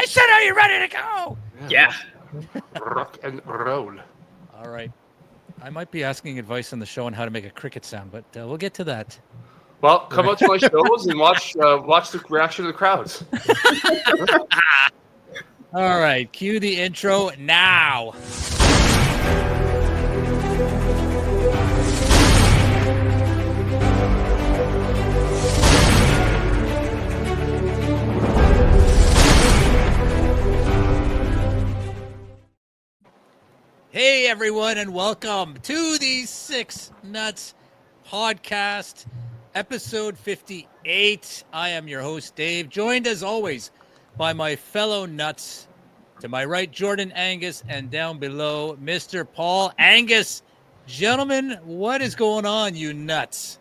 said, are you ready to go? Yeah. Rock and roll. All right. I might be asking advice on the show on how to make a cricket sound, but we'll get to that. Well, come out to my shows and watch the reaction of the crowds. All right. Cue the intro now. Hey, everyone, and welcome to the Six Nutz Podcast, episode 58. I am your host, Dave, joined as always by my fellow nuts. To my right, Jordan Angus, and down below, Mr. Paul Angus. Gentlemen, what is going on, you nuts?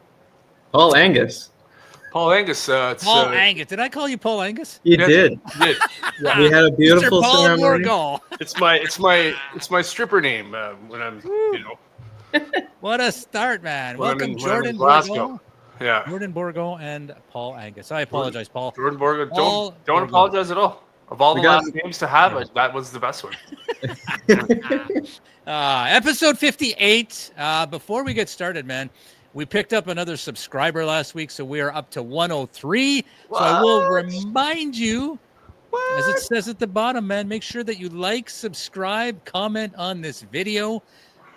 Paul Angus. Paul Angus. Paul Angus. Did I call you Paul Angus? You did. You did. Yeah. We had a beautiful Mr. Paul ceremony. Morgall. It's my stripper name when I'm What a start, man. When I'm Welcome, in Jordan Glasgow. Borgo. Yeah. Jordan Borgo and Paul Angus. I apologize, Paul. Jordan Borgo. Paul Don't Borgo. apologize at all. Of all the We got- last names to have, that was the best one. Episode 58. Before we get started, man, we picked up another subscriber last week, so we are up to 103. So I will remind you, as it says at the bottom, man, make sure that you like, subscribe, comment on this video.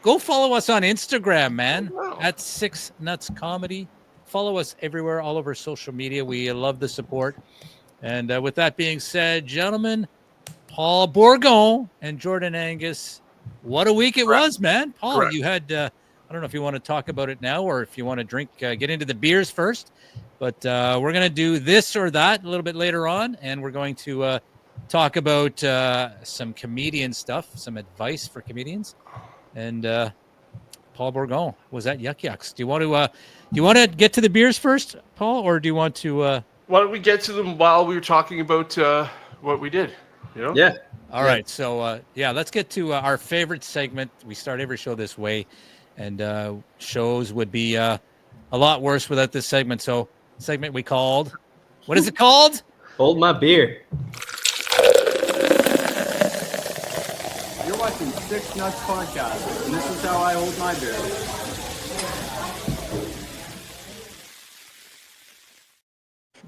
Go follow us on Instagram, man, at Six Nuts Comedy. Follow us everywhere, all over social media. We love the support. And with that being said, gentlemen, Paul Bourgon and Jordan Angus, what a week it was, man. Paul, Correct. you had, I don't know if you want to talk about it now or if you want to drink, get into the beers first. But we're going to do this or that a little bit later on. And we're going to talk about some comedian stuff, some advice for comedians. And Paul Bourgon was at YUK YUKS. Do you want to get to the beers first, Paul, or do you want to? Why don't we get to them while we were talking about what we did? You know? Yeah. All right. So, let's get to our favorite segment. We start every show this way, and shows would be a lot worse without this segment. So, segment we called, what is it called? Hold my beer. You're watching Six Nuts Podcast, and this is how I hold my beer.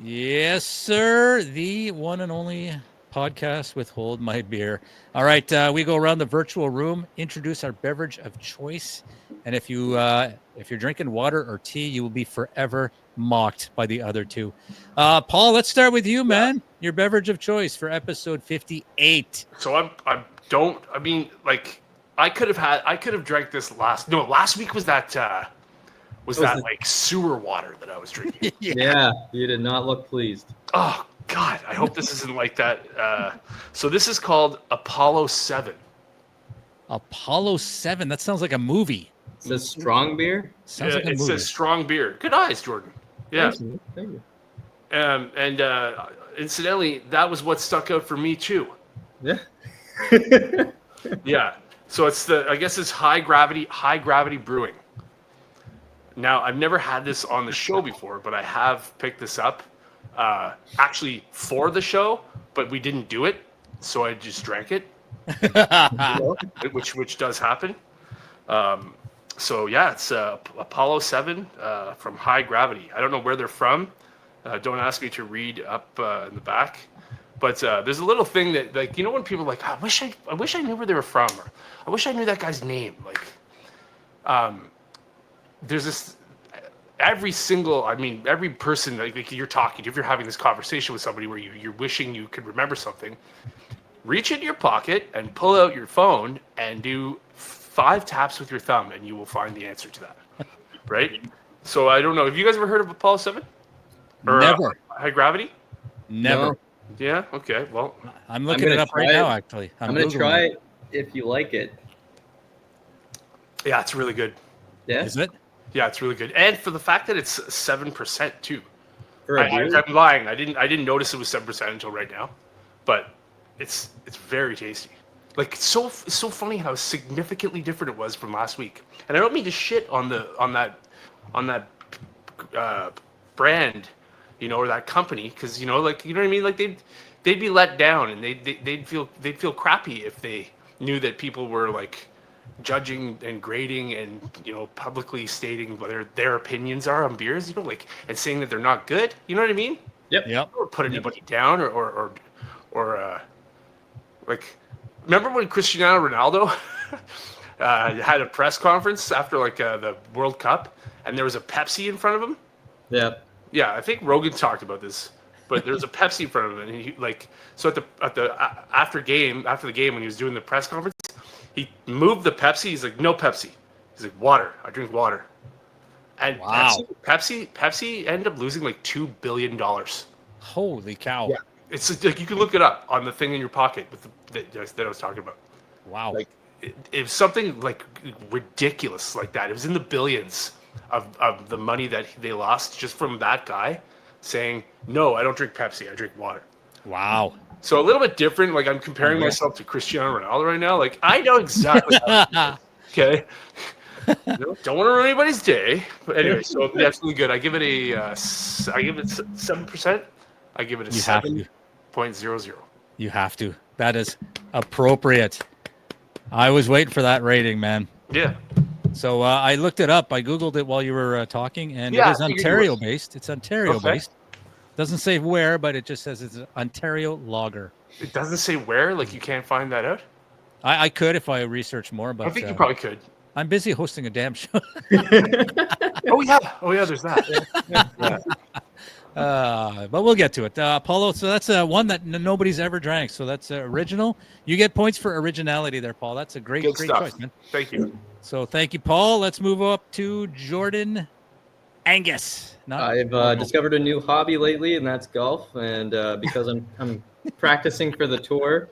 Yes, sir. The one and only podcast with Hold My Beer. All right, we go around the virtual room, introduce our beverage of choice, and if you're drinking water or tea, you will be forever mocked by the other two. Paul, let's start with you, man. Your beverage of choice for episode 58. So I could have drank this last week was that like sewer water that I was drinking. Yeah. You did not look pleased. Oh God, I hope this isn't like that. So this is called Apollo 7. Apollo 7. That sounds like a movie. It says strong beer. Sounds like a It movie. says strong beer. Good eyes, Jordan. Yeah. Thank you. And incidentally, that was what stuck out for me too. Yeah. Yeah. So I guess it's high gravity brewing. Now, I've never had this on the show before, but I have picked this up actually for the show, but we didn't do it, so I just drank it, which does happen. So yeah, it's Apollo 7 from High Gravity. I don't know where they're from. Don't ask me to read up in the back. But there's a little thing that, like, you know, when people are like, I wish I knew where they were from, or I wish I knew that guy's name. Like, there's this, every person, like you're talking, if you're having this conversation with somebody where you're wishing you could remember something, reach into your pocket and pull out your phone and do 5 taps with your thumb, and you will find the answer to that. Right? So I don't know. Have you guys ever heard of Apollo 7? Or, Never. High Gravity? Never. No. Yeah. Okay. Well, I'm looking gonna it up right try it. now, actually. I'm going to Googling try it if you like it. yeah, it's really good. Yeah. Is it? Yeah, it's really good, and for the fact that it's 7% too. For a beer? I'm lying. I didn't notice it was 7% until right now, but it's very tasty. Like, it's so funny how significantly different it was from last week. And I don't mean to shit on that brand, you know, or that company, because, you know, like, you know what I mean? Like, they'd be let down, and they'd feel crappy if they knew that people were like judging and grading and publicly stating whether their opinions are on beers, like, and saying that they're not good. You know what I mean? Yep. Or put anybody down or like, remember when Cristiano Ronaldo had a press conference after like the World Cup, and there was a Pepsi in front of him? Yeah, I think Rogan talked about this, but there's a Pepsi in front of him, and he after the game when he was doing the press conference, he moved the Pepsi. He's like, no Pepsi. He's like, water. I drink water. And wow. Pepsi ended up losing like $2 billion. Holy cow! Yeah, it's like, you can look it up on the thing in your pocket with that I was talking about. Wow! Like it was something like ridiculous like that. It was in the billions of the money that they lost just from that guy saying, "No, I don't drink Pepsi. I drink water." Wow! So a little bit different. Like, I'm comparing myself to Cristiano Ronaldo right now. Like, I know exactly. Okay. Don't want to ruin anybody's day, but anyway, so definitely good. I give it 7%. I give it a 7.00. You have to. That is appropriate. I was waiting for that rating, man. Yeah. So I looked it up. I Googled it while you were talking, and it is Ontario-based. It's Ontario-based. Doesn't say where, but it just says it's an Ontario lager. It doesn't say where? Like, you can't find that out? I could if I research more, but I think you probably could. I'm busy hosting a damn show. Oh yeah, there's that. But we'll get to it. Paulo, so that's one that nobody's ever drank. So that's original. You get points for originality there, Paul. That's a great choice, man. Thank you. So thank you, Paul. Let's move up to Jordan Angus. I've discovered a new hobby lately, and that's golf. And because I'm practicing for the tour,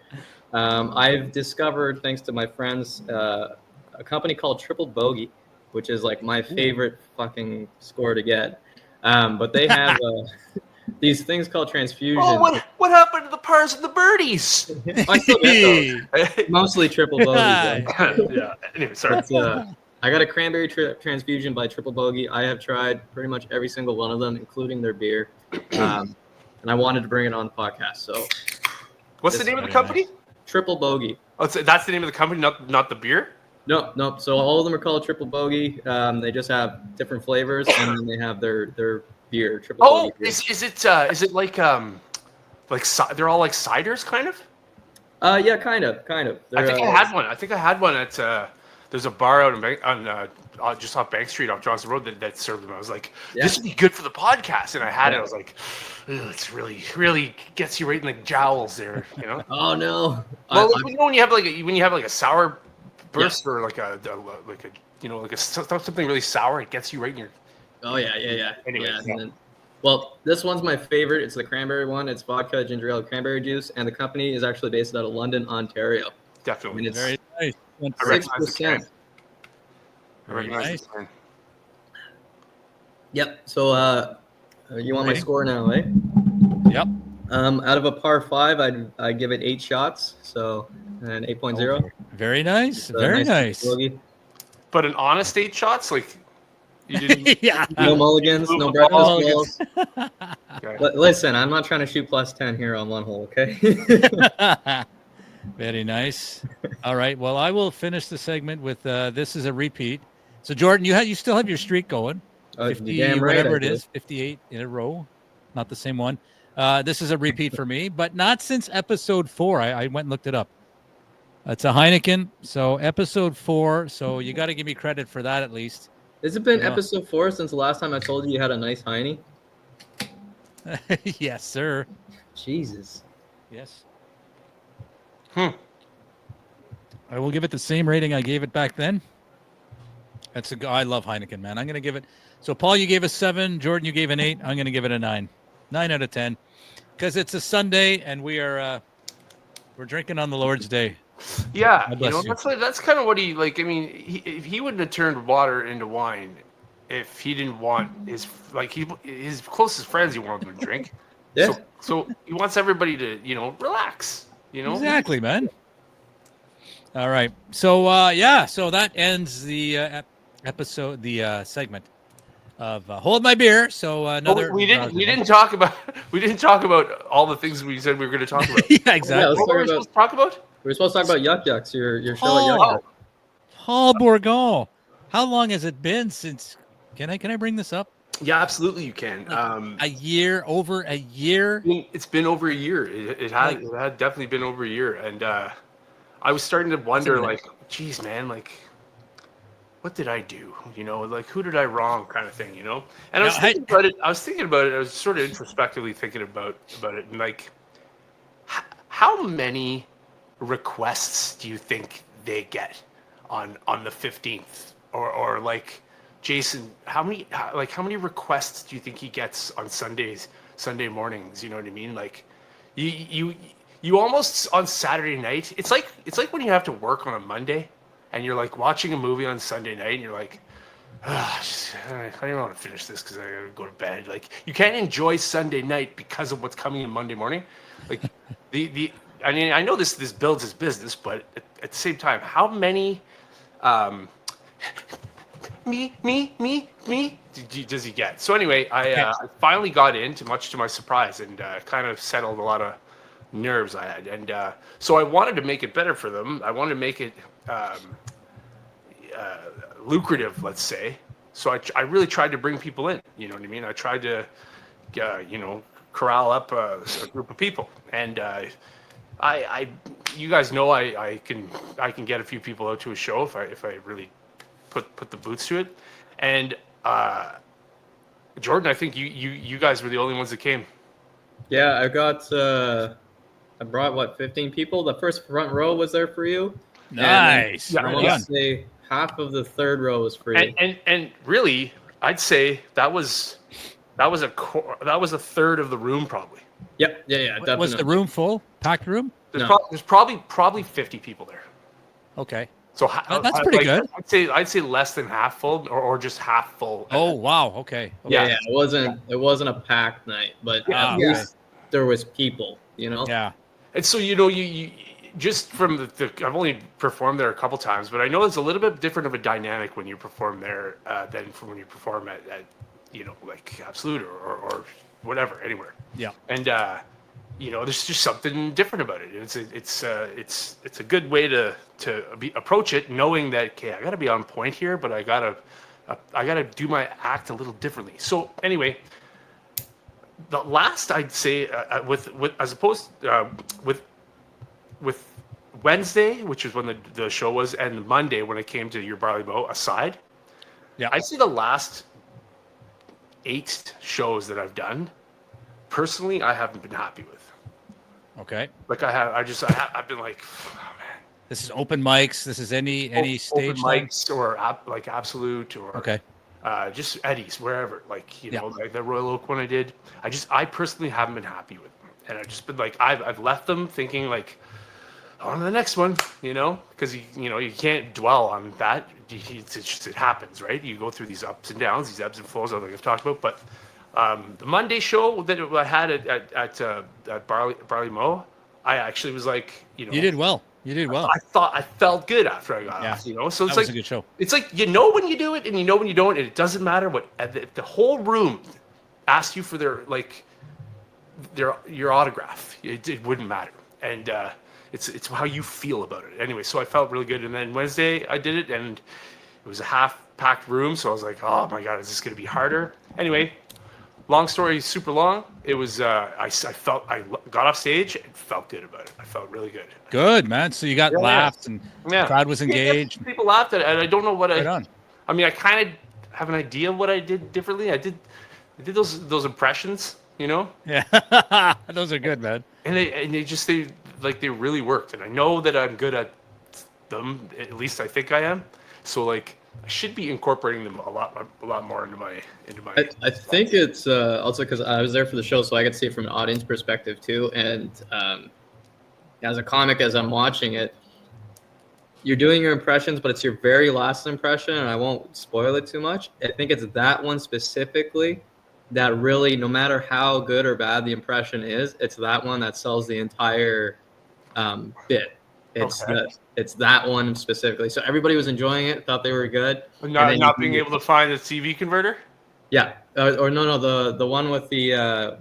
I've discovered, thanks to my friends, a company called Triple Bogey, which is like my favorite fucking score to get. But they have these things called transfusions. Oh, what happened to the pars and the birdies? I still get those. Mostly Triple Bogey. Yeah. Anyway, sorry. But, I got a cranberry transfusion by Triple Bogey. I have tried pretty much every single one of them, including their beer. And I wanted to bring it on the podcast. So, what's the name of the company? Triple Bogey. Oh, so that's the name of the company, not the beer? No. So all of them are called Triple Bogey. They just have different flavors, and then they have their beer. Triple Bogey beer. Is it like they're all like ciders, kind of? Yeah, kind of. I think I had one at there's a bar out on just off Bank Street off Johnson Road that served them. I was like, this would be good for the podcast, and I had it. I was like, it's really gets you right in the jowls there, you know? Oh no! Well, when you have like a sour burst or like a something really sour, it gets you right in your. Oh yeah. Anyway, Then, well, this one's my favorite. It's the cranberry one. It's vodka, ginger ale, cranberry juice, and the company is actually based out of London, Ontario. Definitely. It's very nice. 6%. Very nice. Yep. So, you want my score now, eh? Yep. Out of a par 5, I'd give it 8 shots. So, an 8.0. Oh, very nice. Very nice. But an honest 8 shots, like you didn't. Yeah. No mulligans, no breakfast balls. Okay. Listen, I'm not trying to shoot plus 10 here on one hole, okay? Very nice. All right. Well, I will finish the segment with this is a repeat. So, Jordan, you still have your streak going. 50, damn right, whatever it is, 58 in a row. Not the same one. This is a repeat for me, but not since episode 4. I went and looked it up. It's a Heineken. So, episode 4. So, you got to give me credit for that at least. Has it been episode 4 since the last time I told you had a nice Heine? Yes, sir. Jesus. Yes. I will give it the same rating I gave it back then. I love Heineken, man. I'm going to give it. So, Paul, you gave a 7. Jordan, you gave an 8. I'm going to give it a 9. 9 out of 10. Because it's a Sunday and we're drinking on the Lord's Day. Yeah, that's kind of what he like. I mean, he wouldn't have turned water into wine if he didn't want his closest friends. He wanted them to drink. Yeah. So he wants everybody to relax. Exactly, man. All right. So so that ends the episode, the segment. Hold My Beer. So another. We didn't talk about all the things we said we were going to talk about. Yeah, Yeah, exactly. let's What were we supposed to talk about? We're supposed to talk about Yuck Yuks, your show at Yuck Oh. Yuks. Paul Bourgon. How long has it been since? Can I bring this up? Yeah, absolutely, you can. A year, over a year. I mean, it's been over a year. It had definitely been over a year, and I was starting to wonder, like, geez, man, like, what did I do? You know, like, who did I wrong, kind of thing. You know. And I was thinking about it. I was sort of introspectively thinking about it, and like, how many requests do you think they get on the 15th, or like, Jason, how many requests do you think he gets on Sunday mornings? You know what I mean? Like, you almost on Saturday night. It's like when you have to work on a Monday, and you're like watching a movie on Sunday night, and you're like, I don't want to finish this because I gotta go to bed. Like, you can't enjoy Sunday night because of what's coming in Monday morning. Like, I mean, I know this builds his business, but at the same time, how many me does he get? So anyway, I finally got in, much to my surprise, and kind of settled a lot of nerves I had. And so I wanted to make it better for them. I wanted to make it lucrative, let's say. So I really tried to bring people in. You know what I mean? I tried to, corral up a group of people. And you guys know I can get a few people out to a show if I really put the boots to it. And Jordan, I think you guys were the only ones that came. Yeah, I brought 15 people. The first front row was there for you. Nice. I want to say half of the third row was for you. And really, I'd say that was a third of the room, probably. Yep. Yeah. Definitely. Was the room full? Packed room? There's probably 50 people there. Okay. So that's pretty good. I'd say less than half full, or just half full. Oh wow. Okay. Yeah. It wasn't a packed night, but at least there was people. You know. Yeah. And so you just from the I've only performed there a couple times, but I know it's a little bit different of a dynamic when you perform there than from when you perform at like Absolute or whatever, anywhere. Yeah. And there's just something different about it. It's a good way to approach it, knowing that, okay, I got to be on point here, but I gotta do my act a little differently. So anyway, the last, I'd say with as opposed with Wednesday, which is when the show was, and Monday when it came to Your Barley Mow aside, I'd say the last 8 shows that I've done, personally, I haven't been happy with. Okay. Like I've been like, oh man. This is open mics. This is any stage open mics or like Absolute or okay. Just Eddie's, wherever. Like like the Royal Oak one I did. I personally haven't been happy with them, and I've just been like, I've left them thinking like, on to the next one, because you can't dwell on that. It happens, right? You go through these ups and downs, these ebbs and flows, like I've talked about. But the Monday show that I had at Barley Mow, I actually was like, You did well. You did well. I felt good after I got off, So it's that was a good show. It's like when you do it, and when you don't, and it doesn't matter what the whole room asked you for your autograph. It wouldn't matter, and it's how you feel about it. Anyway, so I felt really good, and then Wednesday I did it, and it was a half-packed room, so I was like, oh my god, is this going to be harder? Anyway, long story super long. It was I got off stage and felt good about it. I felt really good. Good, man. So you got laughs and the crowd was engaged. People laughed at it, and I don't know what I mean, I kind of have an idea of what I did differently. I did those impressions, Yeah, those are good, man. And they really worked, and I know that I'm good at them. At least I think I am. So like, I should be incorporating them a lot more into my. I think it's also because I was there for the show, so I could see it from an audience perspective too. And as a comic, as I'm watching it, you're doing your impressions, but it's your very last impression, and I won't spoil it too much. I think it's that one specifically that really, no matter how good or bad the impression is, it's that one that sells the entire bit. It's that one specifically. So everybody was enjoying it, thought they were good. Not being able to find a TV converter? Yeah, or no, the one with the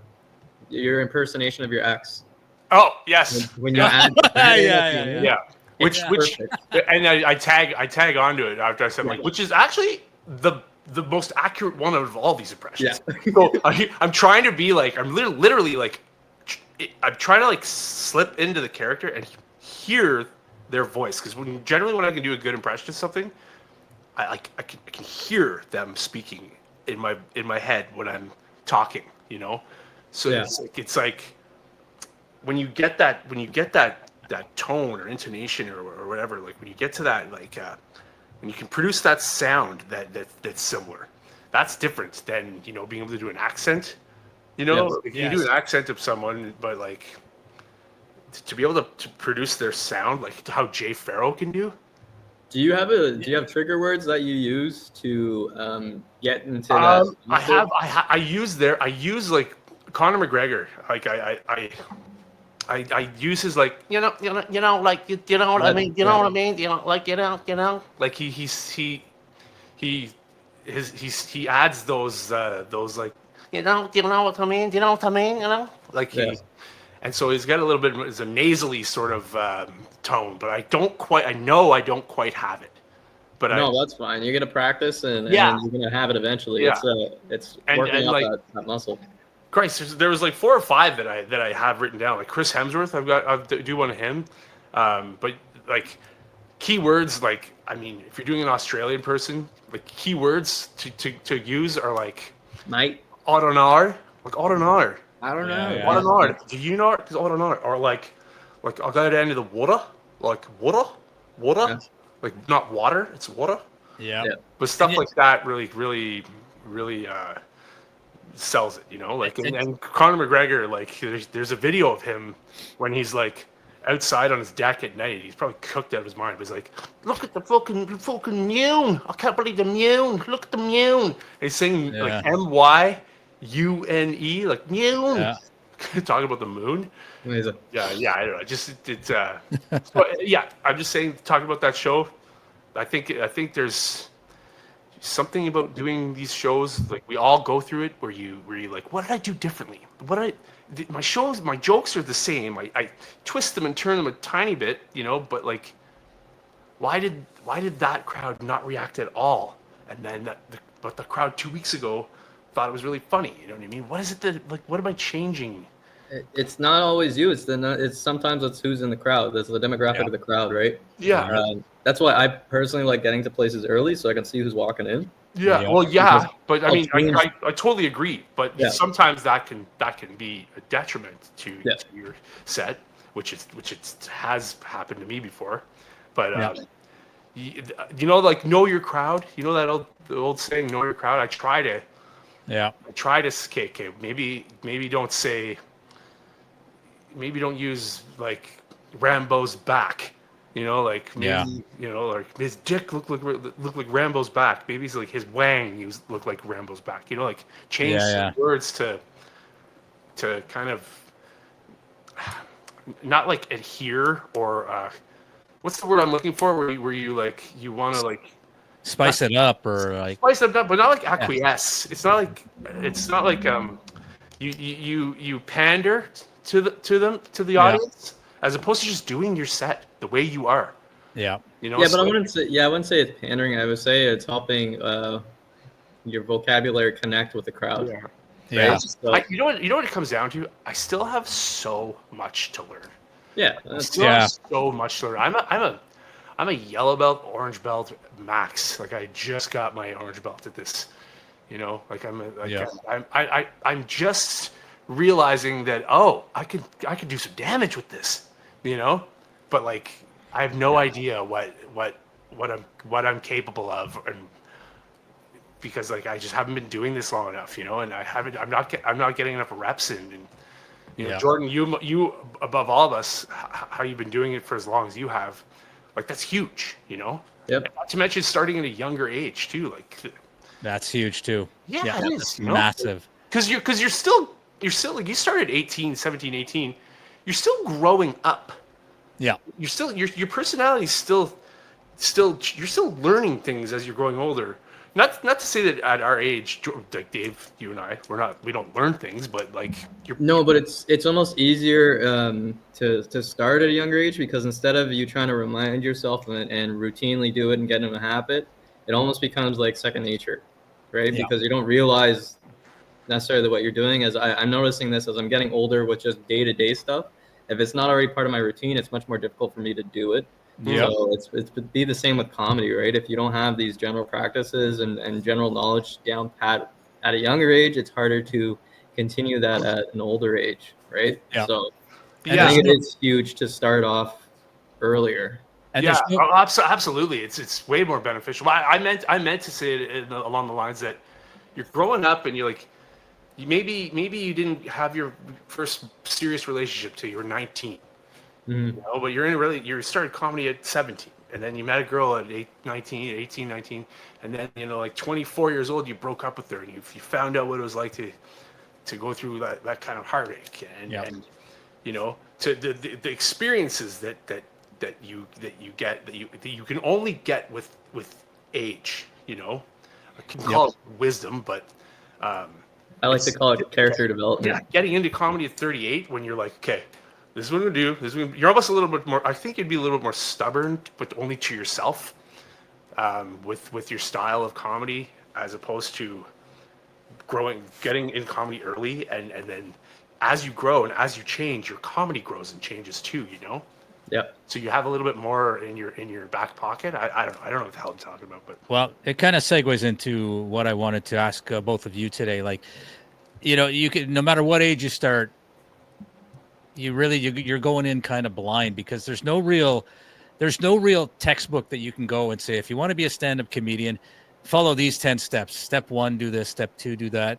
your impersonation of your ex. Oh yes, When you Yeah. add Yeah. yeah. Which Yeah. which perfect. and I tag onto it after I said Yeah. like, which is actually the most accurate one of all these impressions. Yeah. So I'm trying to be like, I'm literally like, I'm trying to like slip into the character and hear their voice, because generally when I can do a good impression of something, I can hear them speaking in my head when I'm talking, you know. So Yeah. it's like when you get that tone or intonation or whatever, like when you get to that, like when you can produce that sound that's similar, that's different than, you know, being able to do an accent. You know, Yes. like you do an accent of someone, but like to be able to produce their sound like how Jay Farrow can do. Do you have trigger words that you use to get into that? I use like Conor McGregor. Like I use his like like you know what I mean, you know what I mean, you know, like you know like he adds those like you know what I mean, you know what I mean, you know, like he. Yeah. And so he's got a little bit, it's a nasally sort of tone, but I don't quite have it. But No, that's fine. You're gonna practice and Yeah. you're gonna have it eventually. Yeah. It's And working out like, that muscle. Christ, there was like 4 or 5 that I have written down. Like Chris Hemsworth, I do one of him. But like keywords, like I mean, if you're doing an Australian person, like keywords to use are like Mate. autonar, like autonar. I don't know. Yeah. Autonar. Do you know it? Because autonar, or like I'll go down to the water, like water, Yeah. like not water, it's water. Yeah. Yeah. But stuff And like that really sells it, you know. Like and Conor McGregor, like there's a video of him when he's like outside on his deck at night. He's probably cooked out of his mind. But he's like, "Look at the fucking moon! I can't believe the moon! Look at the moon!" And he's saying like MYUNE, like moon. Yeah. Talking about the moon. Amazing. Yeah, I don't know. Just it's so, yeah. I'm just saying, talking about that show. I think there's something about doing these shows, like we all go through it, where you like, what did I do differently? My jokes are the same. I twist them and turn them a tiny bit, you know, but like, why did that crowd not react at all? And then but the crowd 2 weeks ago thought it was really funny. You know what I mean? What is it that, like, what am I changing? It's not always you. It's sometimes it's who's in the crowd. That's the demographic of the crowd, right? Yeah. That's why I personally like getting to places early so I can see who's walking in. Yeah, Yeah. well, yeah, but I mean, change- I totally agree. But Yeah. sometimes that can be a detriment to Yeah. your set, which has happened to me before. But you know, like, know your crowd. You know that the old saying, know your crowd. I try to okay, maybe don't use like Rambo's back. You know, like maybe you know, like his dick looked like Rambo's back. Maybe he's like his wang looked like Rambo's back. You know, like change some words to kind of not like adhere or what's the word I'm looking for? Where you like you want to like Spice it up, or like spice it up, but not like acquiesce. It's not like you pander to the audience, as opposed to just doing your set the way you are. Yeah. You know. Yeah, but I wouldn't say it's pandering. I would say it's helping your vocabulary connect with the crowd. Yeah. Yeah. Right? So, You know what it comes down to? I still have so much to learn. yeah. I still have so much to learn. I'm a yellow belt, orange belt max. Like, I just got my orange belt at this. You know, like I'm just realizing that, oh, I could do some damage with this. You know, but like I have no idea what I'm capable of, and because like I just haven't been doing this long enough, you know, and I'm not getting enough reps in. And you know, Jordan, you above all of us, how you've been doing it for as long as you have, like that's huge, you know. Yep. And not to mention starting at a younger age too, like That's huge too. Yeah, it is, you know? Massive. Because you're still like, you started 17, 18. You're still growing up. Yeah. You're still your personality is still you're still learning things as you're growing older. Not to say that at our age, like Dave, you and I, we don't learn things, but like No, but it's almost easier to start at a younger age, because instead of you trying to remind yourself and routinely do it and get in a habit, it almost becomes like second nature, right? Yeah. Because you don't realize necessarily what you're doing. As I'm noticing this as I'm getting older with just day-to-day stuff. If it's not already part of my routine, it's much more difficult for me to do it. Yep. So it's be the same with comedy, right? If you don't have these general practices and general knowledge down pat at a younger age, it's harder to continue that at an older age, right? Yeah. So Yeah. I think it is huge to start off earlier. And yeah, there's no- absolutely. It's way more beneficial. I meant to say it along the lines that you're growing up and you're like, maybe you didn't have your first serious relationship till you were 19. Mhm. You know, but you started comedy at 17, and then you met a girl at 18, 19, and then, you know, like 24 years old, you broke up with her, and you found out what it was like to go through that kind of heartache, and you know, to the experiences that you get that you can only get with age, you know. I can call it wisdom, but I like to call it character development. yeah, getting into comedy at 38 when you're like, okay, this is what I'm gonna do. You're almost a little bit more. I think you'd be a little bit more stubborn, but only to yourself, with your style of comedy, as opposed to getting in comedy early, and then as you grow and as you change, your comedy grows and changes too. You know. Yep. So you have a little bit more in your back pocket. I don't know what the hell I'm talking about, but Well, it kind of segues into what I wanted to ask both of you today. Like, you know, you can, no matter what age you start, you're going in kind of blind, because there's no real textbook that you can go and say, if you want to be a stand-up comedian, follow these 10 steps. Step 1, do this. Step 2, do that.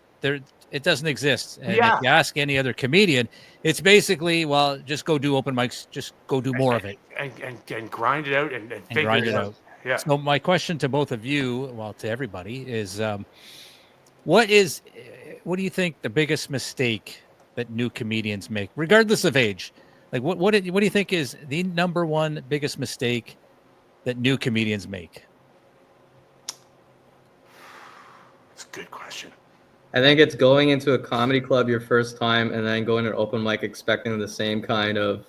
It doesn't exist. And if you ask any other comedian, it's basically, well, just go do open mics, just go do more of it. And grind it out and figure grind it it out. out. Yeah. So my question to both of you, well, to everybody, is what do you think the biggest mistake that new comedians make, regardless of age? Like, what do you think is the number one biggest mistake that new comedians make? It's a good question. I think it's going into a comedy club your first time and then going to an open mic expecting the same kind of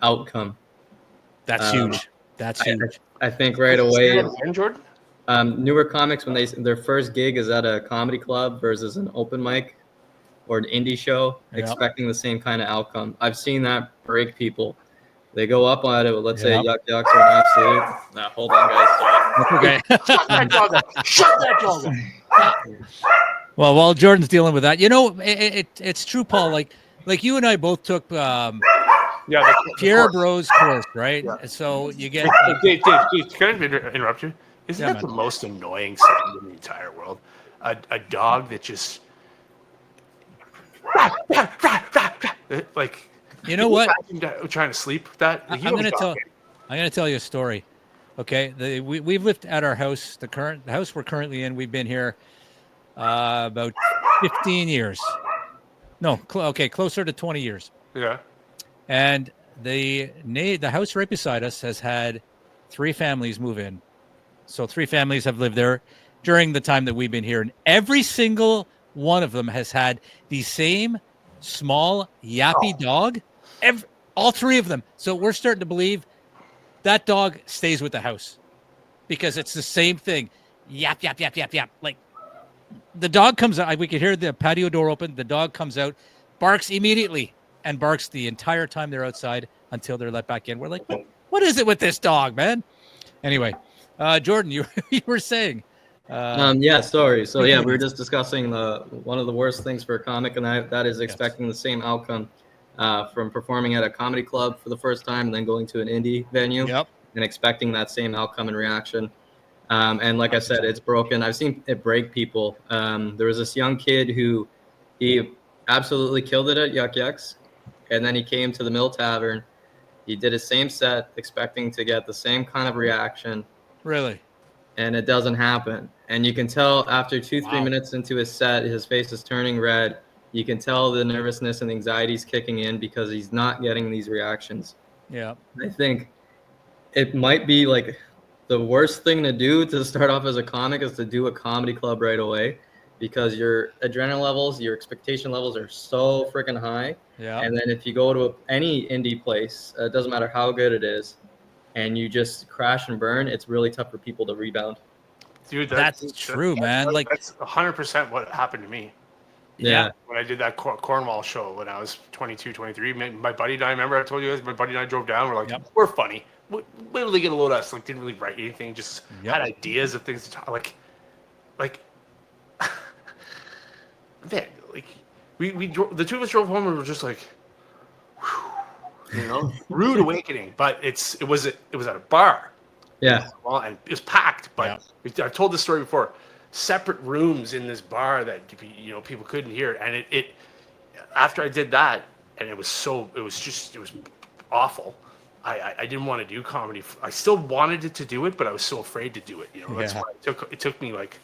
outcome. That's huge. That's huge. I think right away, Jordan? newer comics, when their first gig is at a comedy club versus an open mic or an indie show, expecting the same kind of outcome. I've seen that break people. They go up on it. Let's say YUK YUKS are an absolute. Nah, hold on, guys. Okay. Shut that dog up. Shut that dog up. Well, while Jordan's dealing with that, you know, it's true, Paul. Like you and I both took Pierre Bro's course, right? Yeah. So you get Dave, can I interrupt you? Isn't that the most annoying sound in the entire world? A dog that just like, you know what? Trying to sleep with that. I'm going to tell you a story. Okay, we've lived at our house, the house we're currently in. We've been here about 15 years. No, closer to 20 years. Yeah. And the house right beside us has had 3 families move in. So 3 families have lived there during the time that we've been here, and every single one of them has had the same small yappy dog. All 3 of them. So we're starting to believe that dog stays with the house because it's the same thing. Yap, yap, yap, yap, yap. Like, the dog comes out. We could hear the patio door open. The dog comes out, barks immediately, and barks the entire time they're outside until they're let back in. We're like, what is it with this dog, man? Anyway, Jordan, you were saying. Yeah, sorry. So yeah, we were just discussing one of the worst things for a comic, and that is expecting the same outcome from performing at a comedy club for the first time and then going to an indie venue and expecting that same outcome and reaction. And like I said, it's broken. I've seen it break people. There was this young kid who he absolutely killed it at YUK YUKS, and then he came to the Mill Tavern. He did his same set, expecting to get the same kind of reaction. Really? And it doesn't happen. And you can tell after 2-3 minutes into his set, his face is turning red. You can tell the nervousness and anxiety is kicking in because he's not getting these reactions. Yeah. I think it might be like the worst thing to do to start off as a comic is to do a comedy club right away, because your adrenaline levels, your expectation levels are so freaking high. Yeah. And then if you go to any indie place, it doesn't matter how good it is, and you just crash and burn, it's really tough for people to rebound. Dude, That's true, man. Like that's 100% what happened to me. Yeah. When I did that Cornwall show when I was 22, 23, my buddy and I, remember I told you guys, my buddy and I drove down. We're like, we're funny. We literally get a load of us. Like, didn't really write anything. Just had ideas of things to talk. Like, man, like we drove, the two of us drove home and we were just like, whew, you know, rude awakening. But it was at a bar. Yeah. Well, and it was packed. But I've told this story before. Separate rooms in this bar that, you know, people couldn't hear. And it after I did that, and it was awful. I didn't want to do comedy. I still wanted to do it, but I was so afraid to do it. You know, that's why it took me like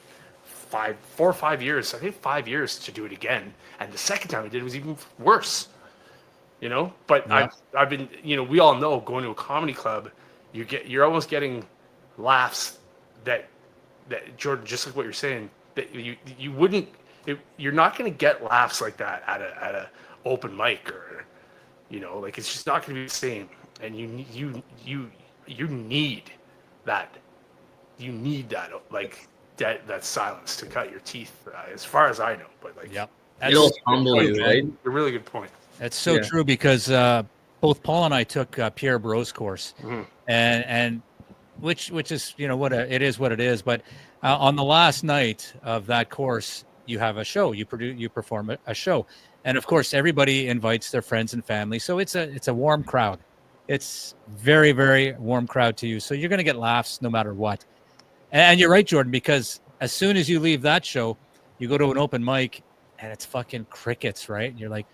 4 or 5 years. I think 5 years to do it again. And the second time I did it was even worse. You know, but I've been, you know, we all know going to a comedy club, you're almost getting laughs that Jordan, just like what you're saying, that you wouldn't, you're not going to get laughs like that at a open mic, or, you know, like, it's just not going to be the same. And you need that, like that silence to cut your teeth, as far as I know. But like, It'll humble you, right? A really good point. That's so true, because both Paul and I took Pierre Bro's course, and which is, you know, what it is. But on the last night of that course, you have a show. You perform a show, and of course, everybody invites their friends and family. So it's a warm crowd. It's very, very warm crowd to you. So you're going to get laughs no matter what. And you're right, Jordan, because as soon as you leave that show, you go to an open mic, and it's fucking crickets, right? And you're like,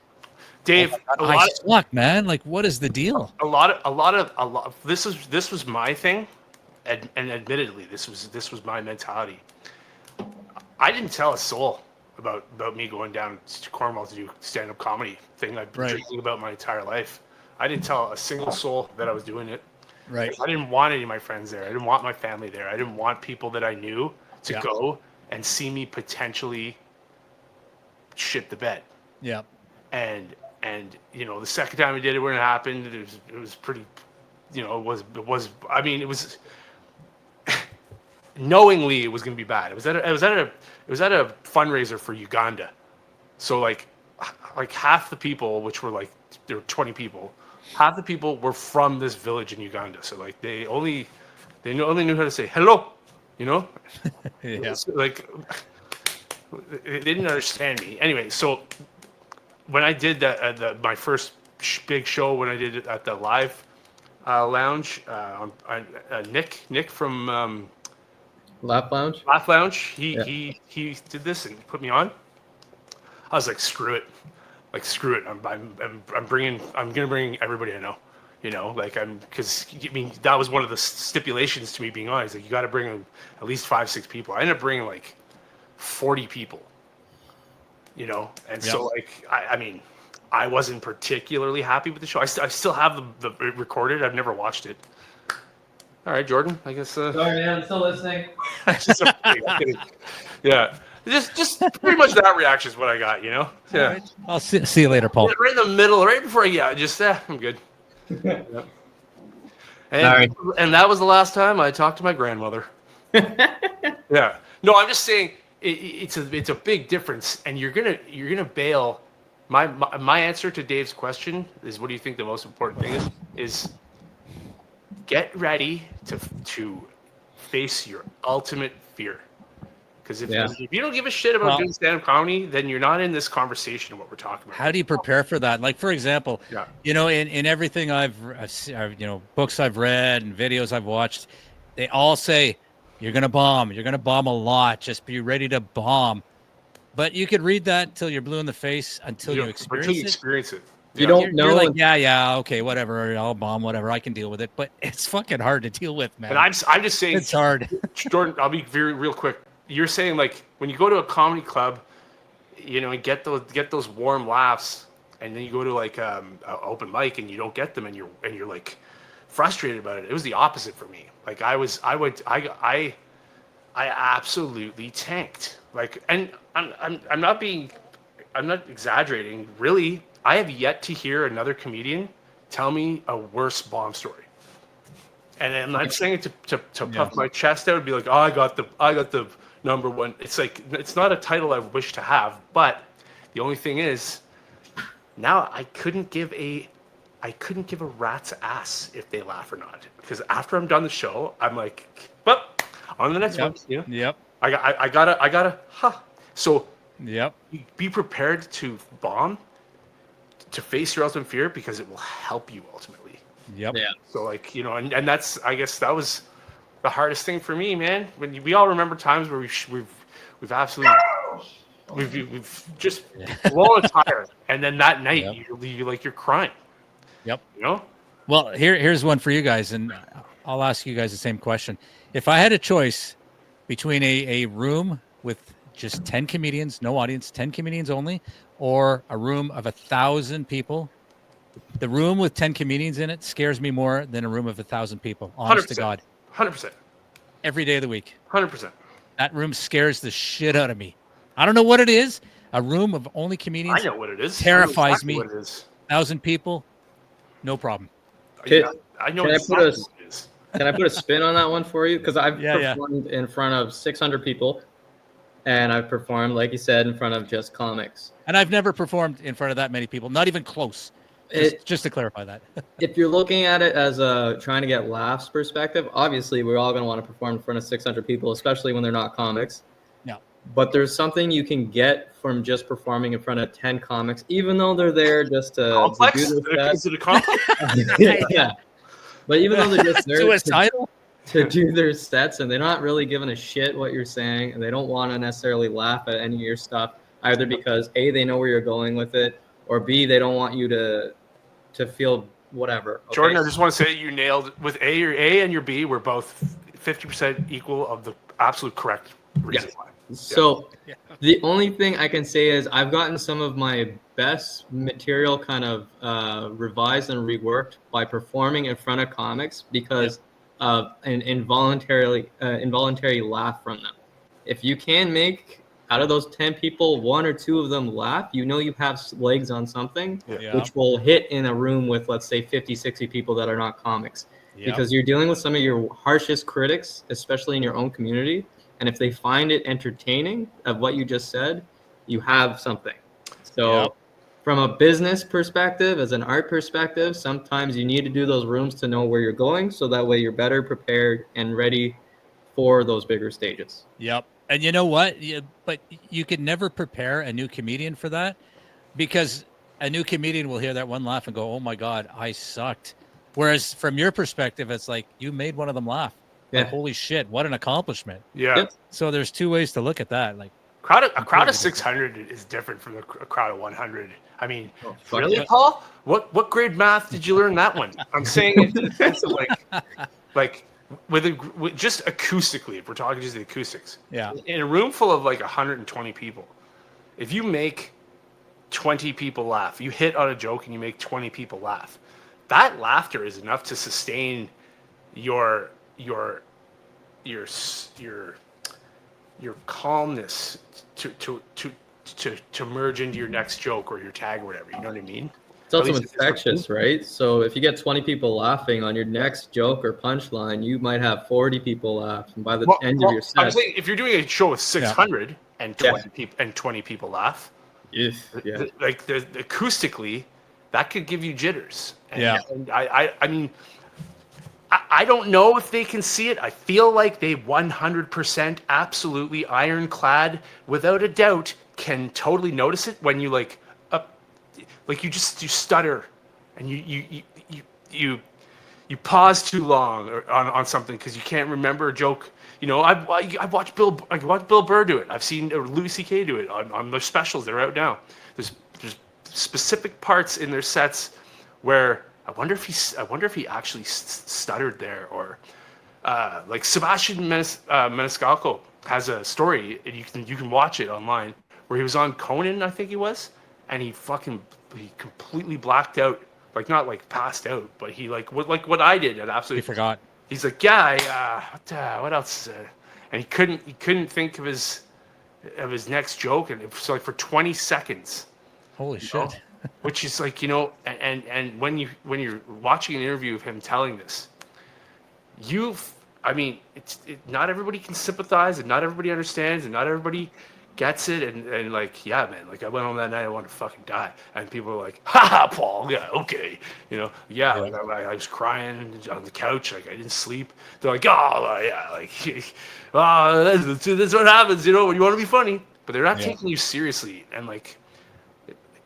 Dave, I suck, man. Like, what is the deal? A lot of this was my thing, and admittedly, this was my mentality. I didn't tell a soul about me going down to Cornwall to do stand-up comedy thing I've been drinking about my entire life. I didn't tell a single soul that I was doing it. Right. I didn't want any of my friends there. I didn't want my family there. I didn't want people that I knew to go and see me potentially shit the bed. Yeah. And you know, the second time I did it, when it happened, it was pretty, you know, it was knowingly it was going to be bad. It was at a fundraiser for Uganda. So like half the people, which were like, there were 20 people, half the people were from this village in Uganda. So like they only knew how to say hello, you know? Like, they didn't understand me. Anyway, so when I did my first big show, when I did it at the Live Lounge, Nick from Laugh Lounge, he did this and put me on. I was like, screw it. I'm gonna bring everybody I know, you know, like, because I mean, that was one of the stipulations to me being on. He's like, you got to bring at least 5-6 people. I ended up bringing like 40 people, you know, and so like, I mean, I wasn't particularly happy with the show. I still have the recorded. I've never watched it. All right, Jordan, I guess. Sorry, man, I'm still listening. Yeah. Just pretty much that reaction is what I got, you know? Yeah. Right. I'll see you later, Paul. Right in the middle, right before I'm good. Yep. And that was the last time I talked to my grandmother. Yeah. No, I'm just saying it's a big difference, and you're gonna bail. My answer to Dave's question is, what do you think the most important thing is get ready to face your ultimate fear. Because if you don't give a shit about doing stand-up comedy, then you're not in this conversation of what we're talking about. How do you prepare for that? Like, for example, you know, in everything I've you know, books I've read and videos I've watched, they all say you're gonna bomb. You're gonna bomb a lot. Just be ready to bomb. But you could read that till you're blue in the face until you experience it. You don't know. You're like, okay, whatever. I'll bomb, whatever. I can deal with it. But it's fucking hard to deal with, man. And I'm just saying, it's hard. Jordan, I'll be real quick. You're saying, like, when you go to a comedy club, you know, and get those warm laughs, and then you go to like open mic and you don't get them, and you're like, frustrated about it. It was the opposite for me. Like I absolutely tanked. Like, and I'm not exaggerating. Really, I have yet to hear another comedian tell me a worse bomb story. And I'm not saying it to puff my chest out and be like, oh, I got the number one. It's like, it's not a title I wish to have, but the only thing is, now I couldn't give a rat's ass if they laugh or not. Because after I'm done the show, I'm like, well, on the next one. Yep. I gotta. So Yep. be prepared to bomb, to face your ultimate fear, because it will help you ultimately. Yep. Yeah. So like, you know, and that's, I guess that was the hardest thing for me, man. When we all remember times where we've absolutely we've just blown a tire, and then that night you're crying. Yep. You know. Well, here's one for you guys, and I'll ask you guys the same question. If I had a choice between a room with just 10 comedians, no audience, 10 comedians only, or a room of 1,000 people, the room with 10 comedians in it scares me more than a room of 1,000 people. Honest to God. 100%. Every day of the week. 100%. That room scares the shit out of me. I don't know what it is. A room of only comedians. I know what it is. Terrifies me. What it is. 1,000 people, no problem. I know Can exactly I what it is. Can I put a spin on that one for you? Because I've Yeah. performed in front of 600 people, and I've performed, like you said, in front of just comics. And I've never performed in front of that many people, not even close. Just to clarify that. If you're looking at it as a trying to get laughs perspective, obviously we're all going to want to perform in front of 600 people, especially when they're not comics. Yeah. But there's something you can get from just performing in front of 10 comics, even though they're there just to Complex? do their Is it a complex? yeah. But even though they're just there Suicidal? to do their sets, and they're not really giving a shit what you're saying, and they don't want to necessarily laugh at any of your stuff, either because A, they know where you're going with it, or B, they don't want you to feel whatever. Okay? Jordan, I just want to say you nailed with your A and your B were both 50% equal of the absolute correct reason why. So the only thing I can say is I've gotten some of my best material kind of revised and reworked by performing in front of comics because of an involuntary laugh from them. If you can make out of those 10 people, 1 or 2 of them laugh, you know you have legs on something, which will hit in a room with, let's say, 50, 60 people that are not comics. Because you're dealing with some of your harshest critics, especially in your own community. And if they find it entertaining of what you just said, you have something. So from a business perspective, as an art perspective, sometimes you need to do those rooms to know where you're going. So that way you're better prepared and ready for those bigger stages. Yep. And you know what? But you could never prepare a new comedian for that, because a new comedian will hear that one laugh and go, oh my God, I sucked. Whereas from your perspective, it's like you made one of them laugh. Yeah. Like, holy shit, what an accomplishment. Yeah. Yep. So there's 2 ways to look at that. Like A crowd of 600 is different from a crowd of 100. I mean, fuck really, yeah. Paul? What grade math did you learn that one? I'm saying it in the sense of like with just acoustically, if we're talking just the acoustics. Yeah. In a room full of like 120 people, if you make 20 people laugh, you hit on a joke and you make 20 people laugh, that laughter is enough to sustain your calmness to merge into your next joke or your tag or whatever. You know what I mean? It's also infectious, right? So if you get 20 people laughing on your next joke or punchline, you might have 40 people laugh. And by the end of your set, I'm saying if you're doing a show with 600 and 20 people laugh, like acoustically, that could give you jitters. And I mean, I don't know if they can see it. I feel like they 100% absolutely ironclad, without a doubt, can totally notice it when you you stutter and you pause too long on something because you can't remember a joke. You know, I've watched Bill Burr do it. I've seen Louis C.K. do it on their specials. They're out now. There's specific parts in their sets where I wonder if he actually stuttered there, or like Sebastian Maniscalco has a story, and you can watch it online, where he was on Conan, I think he was, and he completely blacked out like not like passed out, but he like what I did and He absolutely forgot. He's like, yeah, what else? And he couldn't think of his next joke, and it was like for 20 seconds. Holy know? shit. Which is like, and when you're watching an interview of him telling this, not everybody can sympathize, and not everybody understands, and not everybody gets it, and like, yeah, man, like I went home that night, I wanted to fucking die, and people were like, haha, Paul, yeah, okay, like I was crying on the couch, like I didn't sleep. They're like, oh yeah, like, that's what happens, when you want to be funny, but they're not taking you seriously, and like,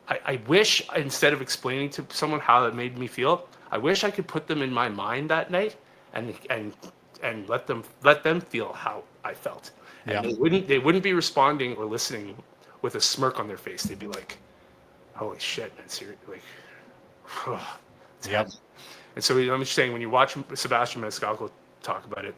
I wish, instead of explaining to someone how it made me feel, I wish I could put them in my mind that night and let them feel how I felt. And they wouldn't be responding or listening with a smirk on their face. They'd be like, holy shit, man, seriously, like, Yep. And so I'm just saying, when you watch Sebastian Maniscalco talk about it,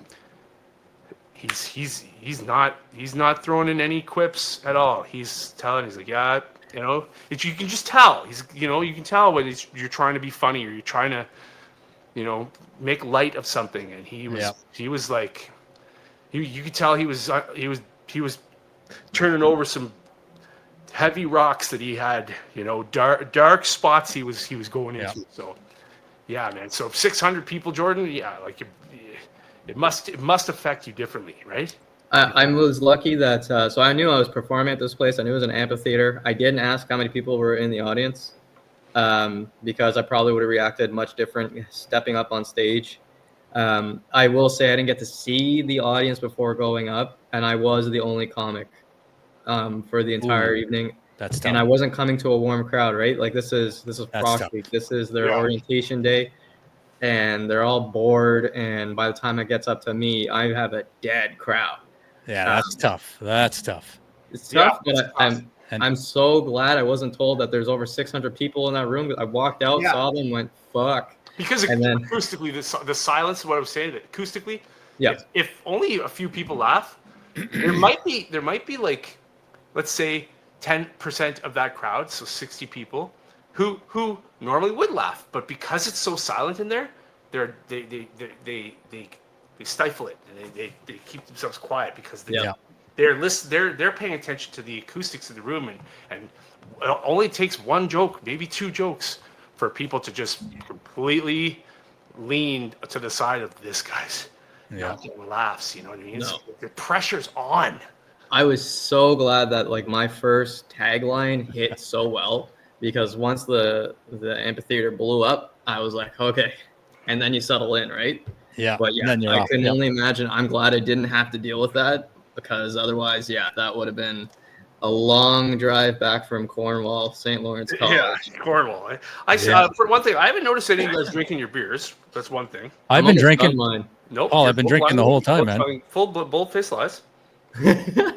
he's not throwing in any quips at all. He's like, yeah, you can just tell. You can tell when you're trying to be funny, or you're trying to, make light of something. And he was like, you could tell he was turning over some heavy rocks that he had, dark spots he was going into. So yeah, man. So 600 people, Jordan. Yeah, like it must affect you differently, right? I was lucky that so I knew I was performing at this place. I knew it was an amphitheater. I didn't ask how many people were in the audience because I probably would have reacted much different stepping up on stage. I will say I didn't get to see the audience before going up, and I was the only comic for the entire evening. That's tough. And I wasn't coming to a warm crowd, right? Like this is Proc tough. Week. This is their orientation day, and they're all bored. And by the time it gets up to me, I have a dead crowd. Yeah, that's tough. That's tough. It's tough, but I'm so glad I wasn't told that there's over 600 people in that room. I walked out, saw them, went fuck. Because acoustically, the silence of what I was saying, acoustically, if only a few people laugh, there might be like, let's say 10% of that crowd, so 60 people, who normally would laugh, but because it's so silent in there, they stifle it, and they keep themselves quiet because they're paying attention to the acoustics of the room, and it only takes one joke, maybe two jokes, for people to just completely lean to the side of this guy's not getting laughs. You know what I mean? No. The pressure's on. I was so glad that like my first tagline hit so well, because once the amphitheater blew up, I was like, okay, and then you settle in, right? Yeah. But I can only imagine. I'm glad I didn't have to deal with that, because otherwise, that would have been a long drive back from Cornwall, St. Lawrence College. Yeah, Cornwall. For one thing, I haven't noticed any of you guys drinking your beers. That's one thing. I've been drinking mine. Nope. Oh, I've been drinking the whole time, man. Full bold-faced lies. I'm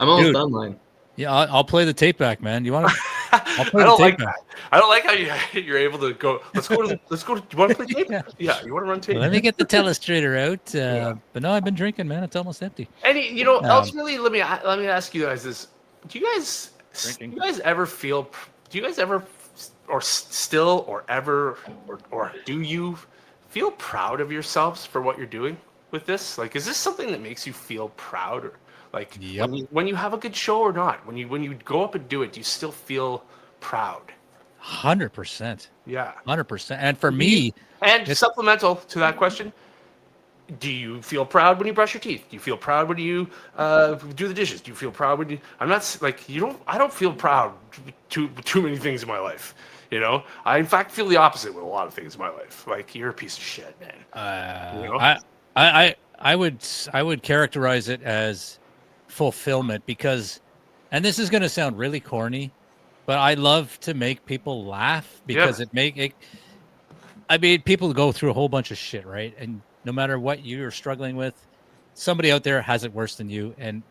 almost done mine. Yeah, I'll play the tape back, man. You want to? I don't like that. I don't like how you're able to go. Let's go. Do you want to play tape? Yeah. You want to run tape? Let me get the telestrator out. But no, I've been drinking, man. It's almost empty. And ultimately, let me ask you guys this: Do you guys ever feel? Do you guys ever, or still, or ever, or do you feel proud of yourselves for what you're doing with this? Like, is this something that makes you feel proud, or like when you have a good show or not? When you go up and do it, do you still feel proud? 100%. Yeah, 100%. And for me, and supplemental to that question, do you feel proud when you brush your teeth? Do you feel proud when you do the dishes? Do you feel proud when you? I'm not like you don't. I don't feel proud too many things in my life. I in fact feel the opposite with a lot of things in my life. Like, you're a piece of shit, man. I would characterize it as fulfillment, because, and this is going to sound really corny, but I love to make people laugh, because people go through a whole bunch of shit, right? And no matter what you're struggling with, somebody out there has it worse than you. And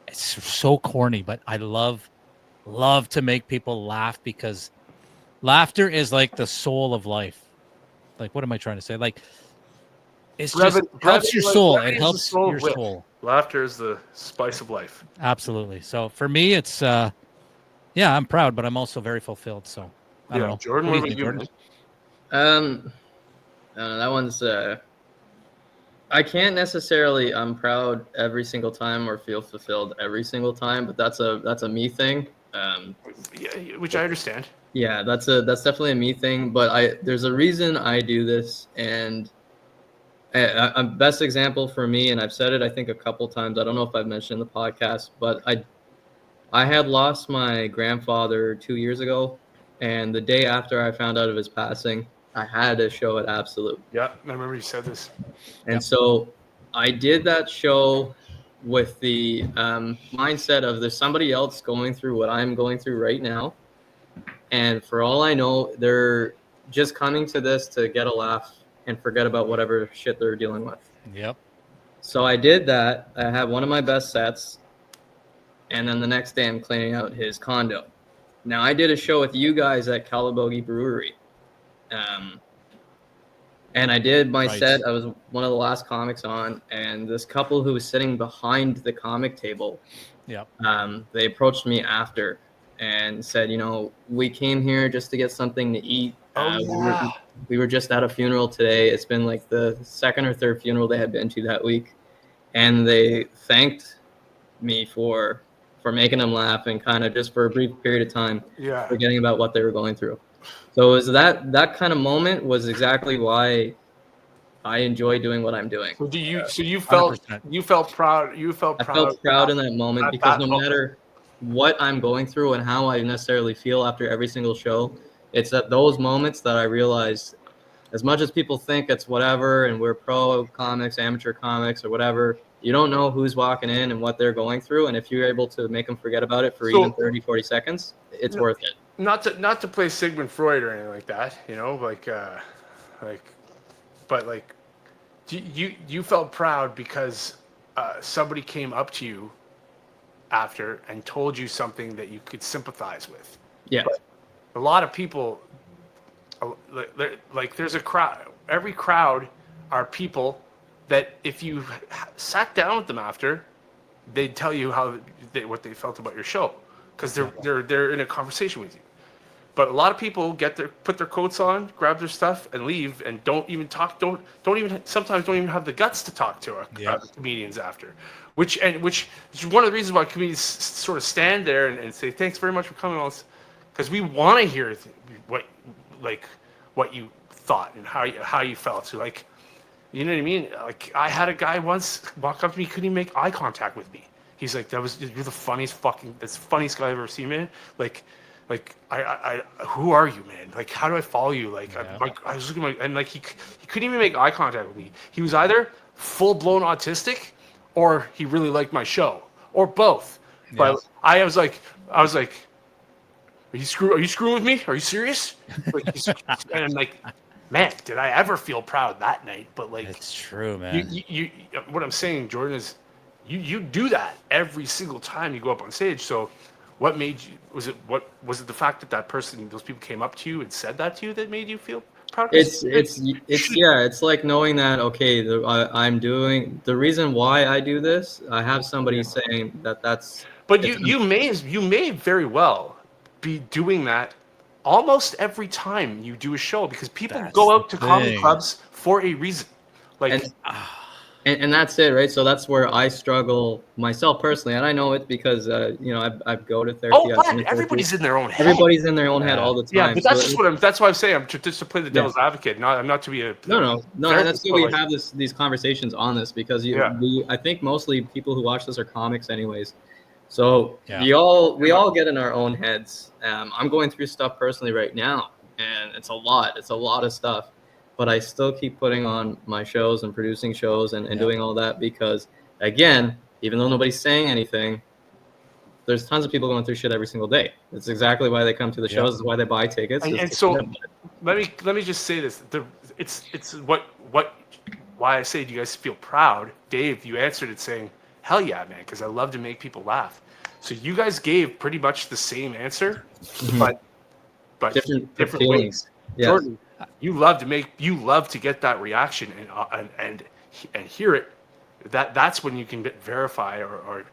it's so corny, but I love to make people laugh, because laughter is like the soul of life. Like, what am I trying to say? Like, it's just helps your soul. It helps your soul. Laughter is the spice of life. Absolutely. So for me, it's I'm proud, but I'm also very fulfilled. So I don't know. Jordan, what about you, Jordan? I don't know, that one's. I can't necessarily. I'm proud every single time or feel fulfilled every single time, but that's a me thing. Yeah, which I understand. Yeah, that's definitely a me thing. But there's a reason I do this, and a best example for me, and I've said it I think a couple times. I don't know if I've mentioned in the podcast, but I had lost my grandfather 2 years ago, and the day after I found out of his passing, I had a show at Absolute. Yeah, I remember you said this. And so I did that show with the mindset of there's somebody else going through what I'm going through right now. And for all I know, they're just coming to this to get a laugh and forget about whatever shit they're dealing with. Yep. So I did that. I had one of my best sets. And then the next day I'm cleaning out his condo. Now I did a show with you guys at Calabogie Brewery. And I did my set. I was one of the last comics on, and this couple who was sitting behind the comic table, they approached me after and said, we came here just to get something to eat. We were just at a funeral today. It's been like the second or third funeral they had been to that week. And they thanked me for making them laugh and kind of just for a brief period of time, forgetting about what they were going through. So it was that kind of moment was exactly why I enjoy doing what I'm doing. So you felt 100%. Proud. I felt proud in that moment because no matter what I'm going through and how I necessarily feel after every single show, it's at those moments that I realize, as much as people think it's whatever and we're pro comics, amateur comics or whatever, you don't know who's walking in and what they're going through. And if you're able to make them forget about it for even 30, 40 seconds, it's worth it. Not to play Sigmund Freud or anything like that, but you felt proud because somebody came up to you after and told you something that you could sympathize with. Yeah. But a lot of people, there's a crowd. Every crowd are people that if you sat down with them after, they'd tell you what they felt about your show because they're in a conversation with you. But a lot of people put their coats on, grab their stuff, and leave, and don't even talk. Sometimes don't even have the guts to talk to our comedians after, which is one of the reasons why comedians sort of stand there and say thanks very much for coming on, because we want to hear what you thought and how you felt. So you know what I mean? Like I had a guy once walk up to me, couldn't even make eye contact with me. He's like, you're the funniest that's the funniest guy I've ever seen, man. I who are you, man? Like, how do I follow you? I was looking and he couldn't even make eye contact with me. He was either full blown autistic, or he really liked my show, or both. Yeah. But I was like, are you screwing with me? Are you serious? And I'm like, man, did I ever feel proud that night? But it's true, man. You what I'm saying, Jordan, is you do that every single time you go up on stage. So. What made you? Was it the fact that those people came up to you and said that to you that made you feel proud? It's like knowing that I'm doing the reason why I do this. I have somebody saying that's. But you may very well be doing that almost every time you do a show because people go out to comedy clubs for a reason. And that's it, right? So that's where I struggle myself personally, and I know it because I go to therapy. Everybody's in their own head. Everybody's in their own head all the time. Yeah, but that's why I'm saying I'm just to play the devil's advocate. I'm not to be a no. That's why we have these conversations on this because I think mostly people who watch this are comics, anyways. So we all get in our own heads. I'm going through stuff personally right now, and it's a lot. It's a lot of stuff. But I still keep putting on my shows and producing shows and doing all that because, again, even though nobody's saying anything, there's tons of people going through shit every single day. That's exactly why they come to the shows. It's why they buy tickets. And so let me just say this. It's why I say, do you guys feel proud? Dave, you answered it saying, hell yeah, man, because I love to make people laugh. So you guys gave pretty much the same answer, but different ways. Yes. Jordan, you love to get that reaction and hear it. That's when you can verify or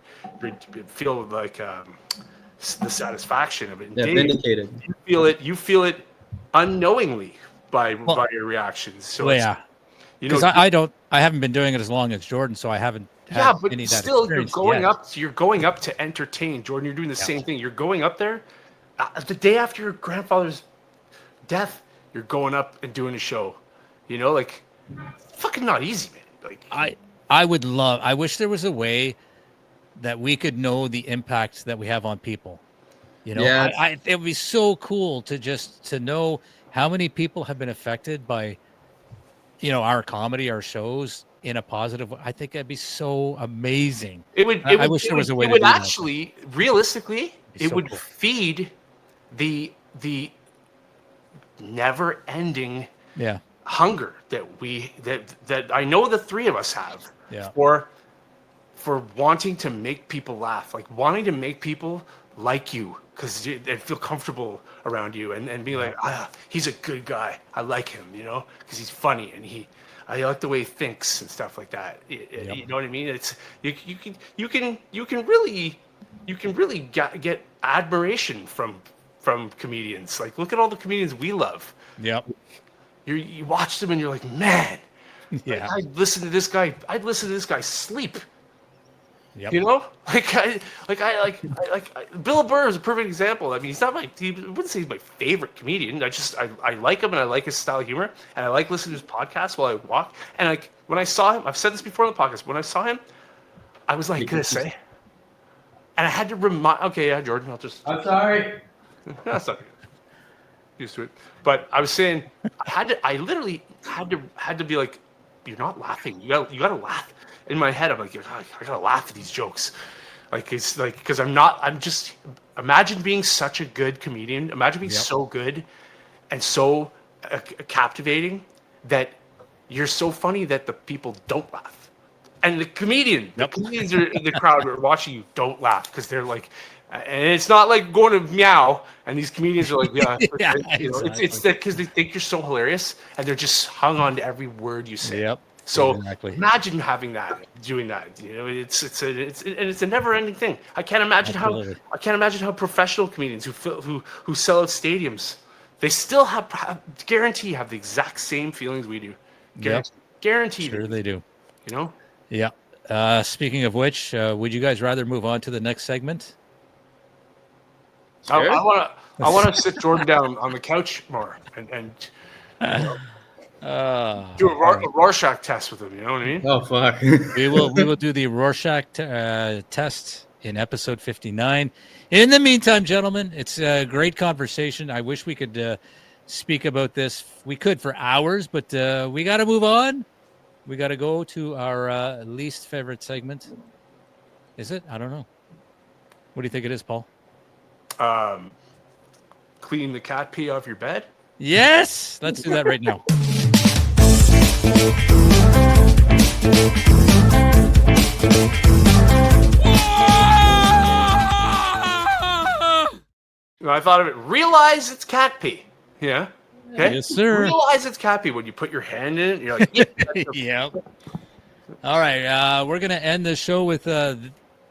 feel like the satisfaction of it. Yeah, vindicated. You feel it unknowingly by your reactions. So well, it's, yeah, you know, because I haven't been doing it as long as Jordan, so I haven't. yeah, had but any of that still, you're experience going yet. up. You're going up to entertain, Jordan. You're doing the same thing. You're going up there the day after your grandfather's death. You're going up and doing a show. You know, like fucking not easy, man. Like I wish there was a way that we could know the impact that we have on people. You know, Yeah, it would be so cool to know how many people have been affected by, you know, our comedy, our shows in a positive way. I think that'd be so amazing. I wish there was a way to do that. actually, realistically, Be it so would cool. feed the never-ending Yeah. hunger that I know the three of us have Yeah. for wanting to make people laugh, like wanting to make people like you because they feel comfortable around you and be like, he's a good guy. I like him, you know, because he's funny and I like the way he thinks and stuff like that. You know what I mean? It's you can really get admiration from comedians. Like, look at all the comedians we love. Yep. You watch them and you're like, man, Yeah. I'd listen to this guy. I'd listen to this guy sleep. Yep. You know, Bill Burr is a perfect example. I mean, he's not I wouldn't say he's my favorite comedian. I like him and I like his style of humor and I like listening to his podcast while I walk. And like when I saw him, I've said this before on the podcast. When I saw him, I was like, gonna say, and I had to remind. Okay, yeah, Jordan, I'm sorry. that's not used to it. But I was saying, I literally had to be like, you're not laughing. You gotta laugh. In my head, I'm like, I gotta laugh at these jokes. Like, it's like, because I'm just, imagine being such a good comedian. Imagine being so good and so captivating that you're so funny that the people don't laugh. And the comedians are in the crowd are watching you don't laugh because they're like, and it's not like going to meow and these comedians are like, yeah, you know, exactly. it's that because they think you're so hilarious and they're just hung on to every word you say. Yep. So Exactly. imagine doing that. You know, it's a never-ending thing. I can't imagine how professional comedians who sell out stadiums, they still have the exact same feelings we do. Guaranteed. Sure they do. You know. Yeah. Speaking of which, would you guys rather move on to the next segment? Sure. I want to sit Jordan down on the couch more and you know, do a Rorschach test with him. You know what I mean? Oh fuck. we will do the Rorschach test in episode 59. In the meantime, gentlemen, it's a great conversation. I wish we could speak about this. We could for hours, but we got to move on. We got to go to our least favorite segment. Is it? I don't know. What do you think it is, Paul? Clean the cat pee off your bed. Yes, let's do that right now. I thought of it. Realize it's cat pee. Yeah. Okay. Yes, sir. Realize it's cat pee when you put your hand in it. You're like, yeah. Yep. All right. We're gonna end the show with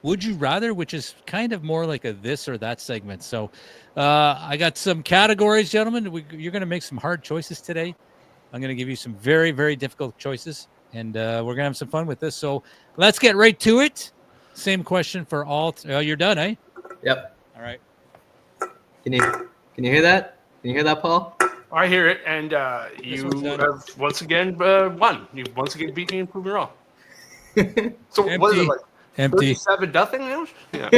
Would You Rather, which is kind of more like a this or that segment. So I got some categories, gentlemen. You're going to make some hard choices today. I'm going to give you some very, very difficult choices, and we're going to have some fun with this. So let's get right to it. Same question for all. You're done, eh? Yep. All right. Can you hear that? Can you hear that, Paul? I hear it, and you have once again won. You've once again beat me and proved me wrong. So Empty. what is it like? Empty. 37-0 now? Yeah.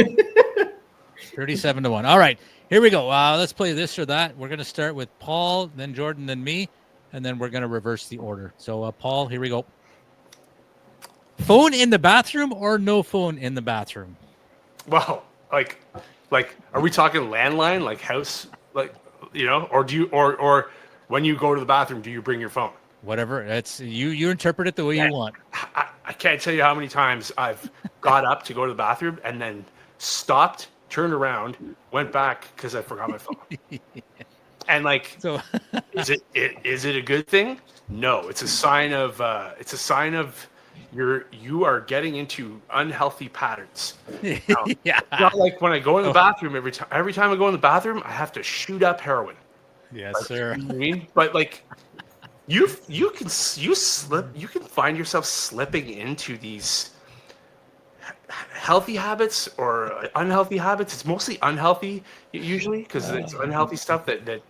37-1. All right. Here we go. Let's play this or that. We're going to start with Paul, then Jordan, then me, and then we're going to reverse the order. So, Paul, here we go. Phone in the bathroom or no phone in the bathroom? Well, like, are we talking landline, like house, like, you know, or do you, or when you go to the bathroom, do you bring your phone? Whatever. It's you interpret it the way you want. I can't tell you how many times I've got up to go to the bathroom and then stopped, turned around, went back because I forgot my phone. And like, So is it a good thing? No, it's a sign of you are getting into unhealthy patterns. Now, yeah. it's not like when I go in the bathroom every time I go in the bathroom, I have to shoot up heroin. Yes, sir. You know what I mean? But like, you can find yourself slipping into these healthy habits or unhealthy habits. It's mostly unhealthy usually because it's unhealthy stuff that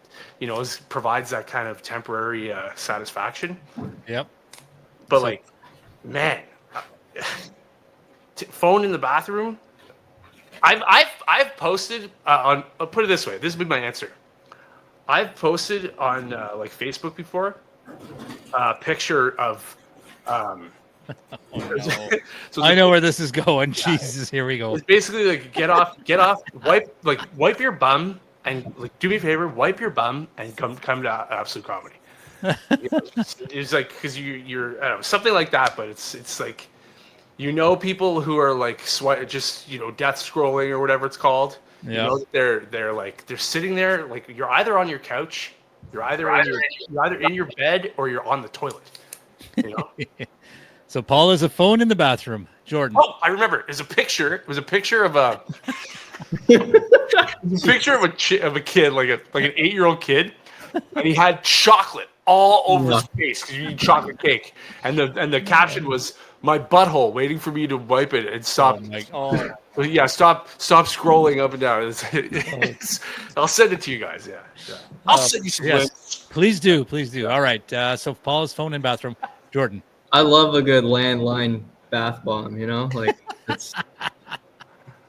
provides that kind of temporary satisfaction. Yep. But like, man, phone in the bathroom. I've posted on. I'll put it this way. This would be my answer. I've posted on like Facebook before a picture of. Oh, no. So I know where this is going. Jesus, here we go. It's basically like get off, wipe your bum and like do me a favor, wipe your bum and come to Absolute Comedy. It's like because you're I don't know, something like that, but it's like people who are like just death scrolling or whatever it's called. Yeah. They're sitting there like you're either on your couch, you're either in your bed or you're on the toilet. So Paul has a phone in the bathroom. Jordan. Oh, I remember. It was a picture of a picture of a kid, like an 8-year-old kid, and he had chocolate all over his face because you eat chocolate cake, and the caption was "My butthole waiting for me to wipe it and stop." Yeah, stop scrolling up and down. I'll send it to you guys. Yeah. I'll send you some links. Please do. All right. So Paul's phone in bathroom. Jordan. I love a good landline bath bomb, like it's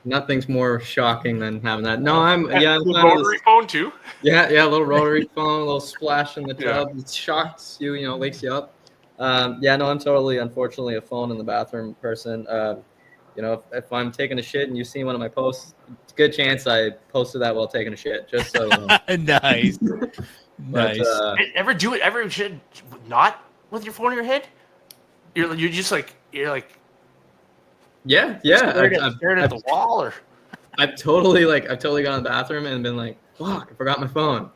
nothing's more shocking than having that. No, I'm rotary phone too. Yeah, a little rotary phone, a little splash in the tub. It shocks you, wakes you up. I'm totally, unfortunately, a phone in the bathroom person. If I'm taking a shit and you see one of my posts, it's a good chance I posted that while taking a shit, just so. Nice. Nice. Ever do it? Ever should not with your phone in your head? You're just like yeah. Staring at the wall, or I've totally gone to the bathroom and been like, fuck, I forgot my phone.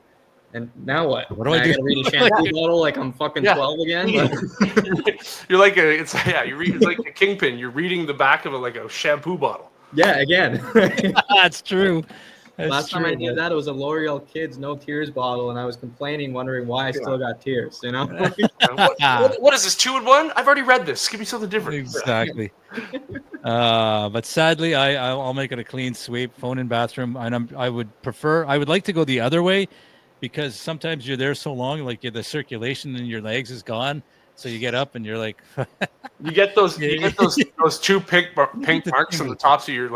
And now what? What do I do? Gotta read a shampoo bottle like I'm fucking 12 again. You're like it's like a kingpin. You're reading the back of a shampoo bottle. Yeah, again. That's true. Last time I did that, it was a L'Oreal Kids No Tears bottle, and I was complaining, wondering why I still got tears. What is this 2-in-1? I've already read this. Give me something different. Exactly. But sadly, I'll make it a clean sweep. Phone in bathroom, and I would like to go the other way, because sometimes you're there so long, like the circulation in your legs is gone. So you get up and you're like, you get those 2 pink marks on the tops of your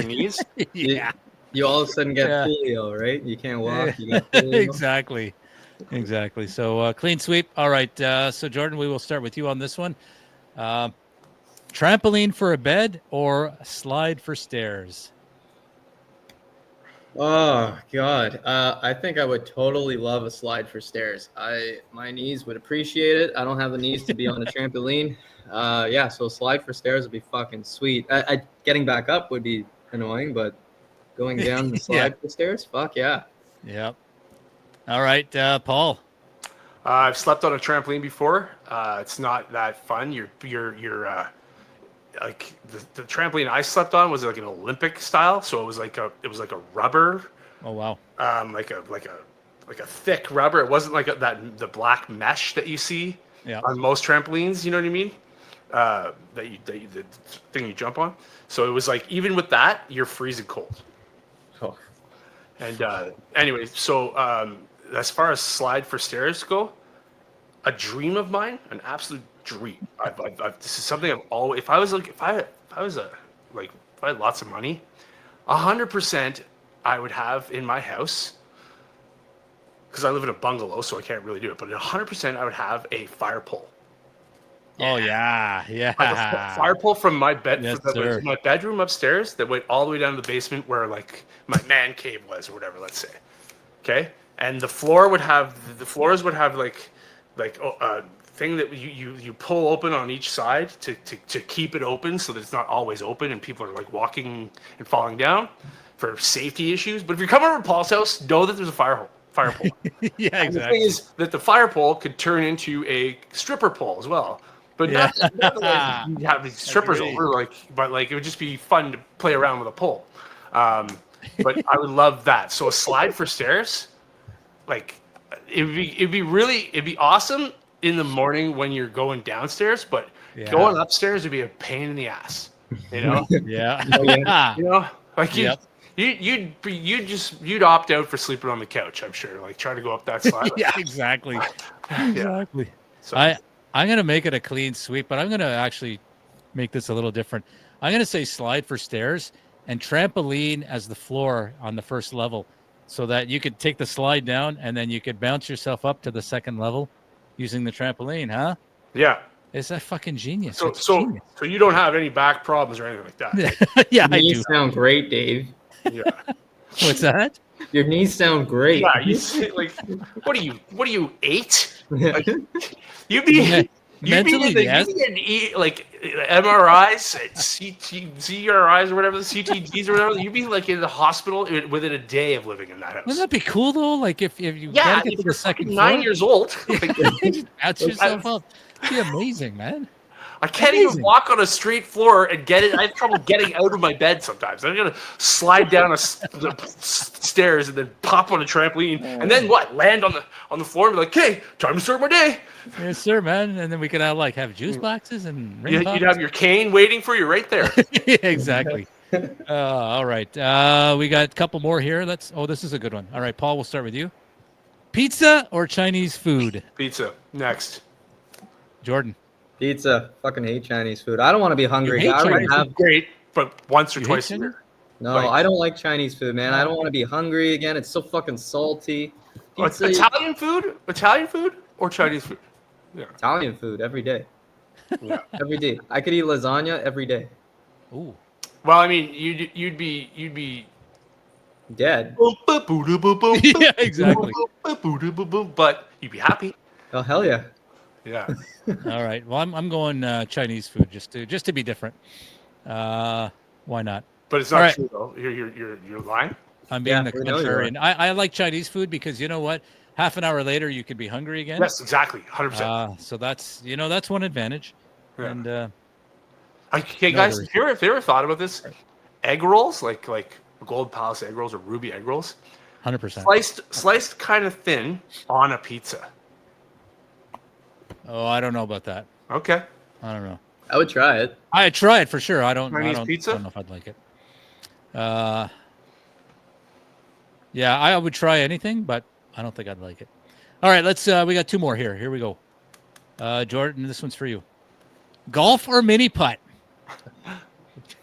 knees. Yeah. You all of a sudden get polio, right? You can't walk. You got polio. Exactly. So clean sweep. All right. So Jordan, we will start with you on this one. Trampoline for a bed or a slide for stairs? Oh God. I think I would totally love a slide for stairs. My knees would appreciate it. I don't have the knees to be on a trampoline. So slide for stairs would be fucking sweet. Getting back up would be annoying, but going down the slide for stairs? Fuck yeah. Yep. All right, Paul. I've slept on a trampoline before. It's not that fun. You're like the trampoline I slept on was like an Olympic style, so it was like a rubber. Oh wow. Like a thick rubber. It wasn't like the black mesh that you see on most trampolines. You know what I mean? The thing you jump on. So it was like even with that, you're freezing cold. Oh. And anyway, so as far as slide for stairs go, a dream of mine, an absolute dream. This is something I've always. If I had lots of money, 100% I would have in my house. Because I live in a bungalow, so I can't really do it. But 100% I would have a fire pole. Oh yeah. A fire pole from my bed, Yes, my bedroom upstairs that went all the way down to the basement where like my man cave was or whatever. Let's say, okay, and the floors would have like a thing that you pull open on each side to keep it open so that it's not always open and people are like walking and falling down for safety issues. But if you're coming over to Paul's house, know that there's a fire pole. Yeah, and exactly. The thing is that the fire pole could turn into a stripper pole as well. But not that you have these strippers over, but it would just be fun to play around with a pole. But I would love that. So a slide for stairs, it'd be awesome in the morning when you're going downstairs, but Yeah. going upstairs would be a pain in the ass. You know? Yeah. You know, like Yep. you'd opt out for sleeping on the couch. I'm sure. Like try to go up that slide. Yeah, exactly. Exactly. So, I'm gonna make it a clean sweep, but I'm gonna actually make this a little different. I'm gonna say slide for stairs and trampoline as the floor on the first level, so that you could take the slide down and then you could bounce yourself up to the second level using the trampoline. Huh? yeah. Is that fucking genius? So It's so genius. so you don't have any back problems or anything like that. Yeah, I Knees do. sound great, Dave. Yeah. What's that? Your knees sound great. Yeah. You see, like what are you 8? Like, you'd be Me- you'd be mentally, in the, yes. you'd be in like MRIs, CRIs or whatever, the CTGs or whatever. You'd be like in the hospital within a day of living in that house. Wouldn't that be cool though? Like if you Yeah, gotta get if to you're the second fucking floor, 9 years old. Like, bounce yourself up. It'd be amazing, man. I can't Amazing. even walk on a straight floor and get it. I have trouble getting out of my bed sometimes. I'm gonna slide down the stairs and then pop on a trampoline and then what? Land on the floor and be like, "Okay, time to start my day." Yes, sir, man. And then we could have juice boxes and ring You'd pops. have your cane waiting for you right there. Yeah, exactly. All right. We got a couple more here. This is a good one. All right, Paul, we'll start with you. Pizza or Chinese food? Pizza next. Jordan. Pizza. Fucking hate Chinese food. I don't want to be hungry. hate I already Chinese have. Great, but once or You hate twice a Chinese? year. No, Like- I don't like Chinese food, man. I don't want to be hungry again. It's so fucking salty. Pizza, Italian food or Chinese food? Yeah. Italian food every day. Yeah. Every day. I could eat lasagna every day. Ooh. Well, I mean, you'd be Dead. Yeah, exactly. But you'd be happy. Oh hell yeah. Yeah. All right. Well, I'm going Chinese food just to be different. Why not? But it's All not right. true though. You're lying. I'm being Yeah, the we know you are. contrarian. I like Chinese food because you know what? Half an hour later, you could be hungry again. Yes, exactly. 100%. So that's one advantage. Yeah. And Okay, no, guys, there's- have you ever thought about this? Egg rolls, like Gold Palace egg rolls or Ruby egg rolls, 100%. sliced kind of thin on a pizza. Oh, I don't know about that. Okay. I don't know. I would try it. I try it for sure. I don't Chinese pizza? I don't know if I'd like it. Yeah, I would try anything, but I don't think I'd like it. All right, let's we got two more here. Here we go. Jordan, this one's for you. Golf or mini putt?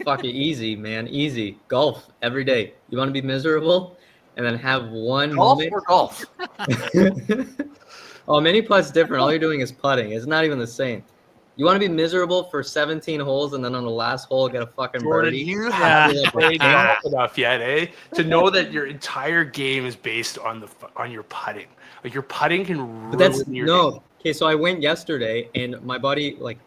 Fuck it, easy, man. Easy. Golf every day. You want to be miserable and then have one Golf moment. or golf? Oh, mini putt's different. All you're doing is putting. It's not even the same. You want to be miserable for 17 holes and then on the last hole get a fucking Jordan, birdie. you haven't Yeah. played golf enough yet, eh? To know that your entire game is based on your putting. Like your putting can ruin But that's your no. game. Okay, so I went yesterday and my buddy, like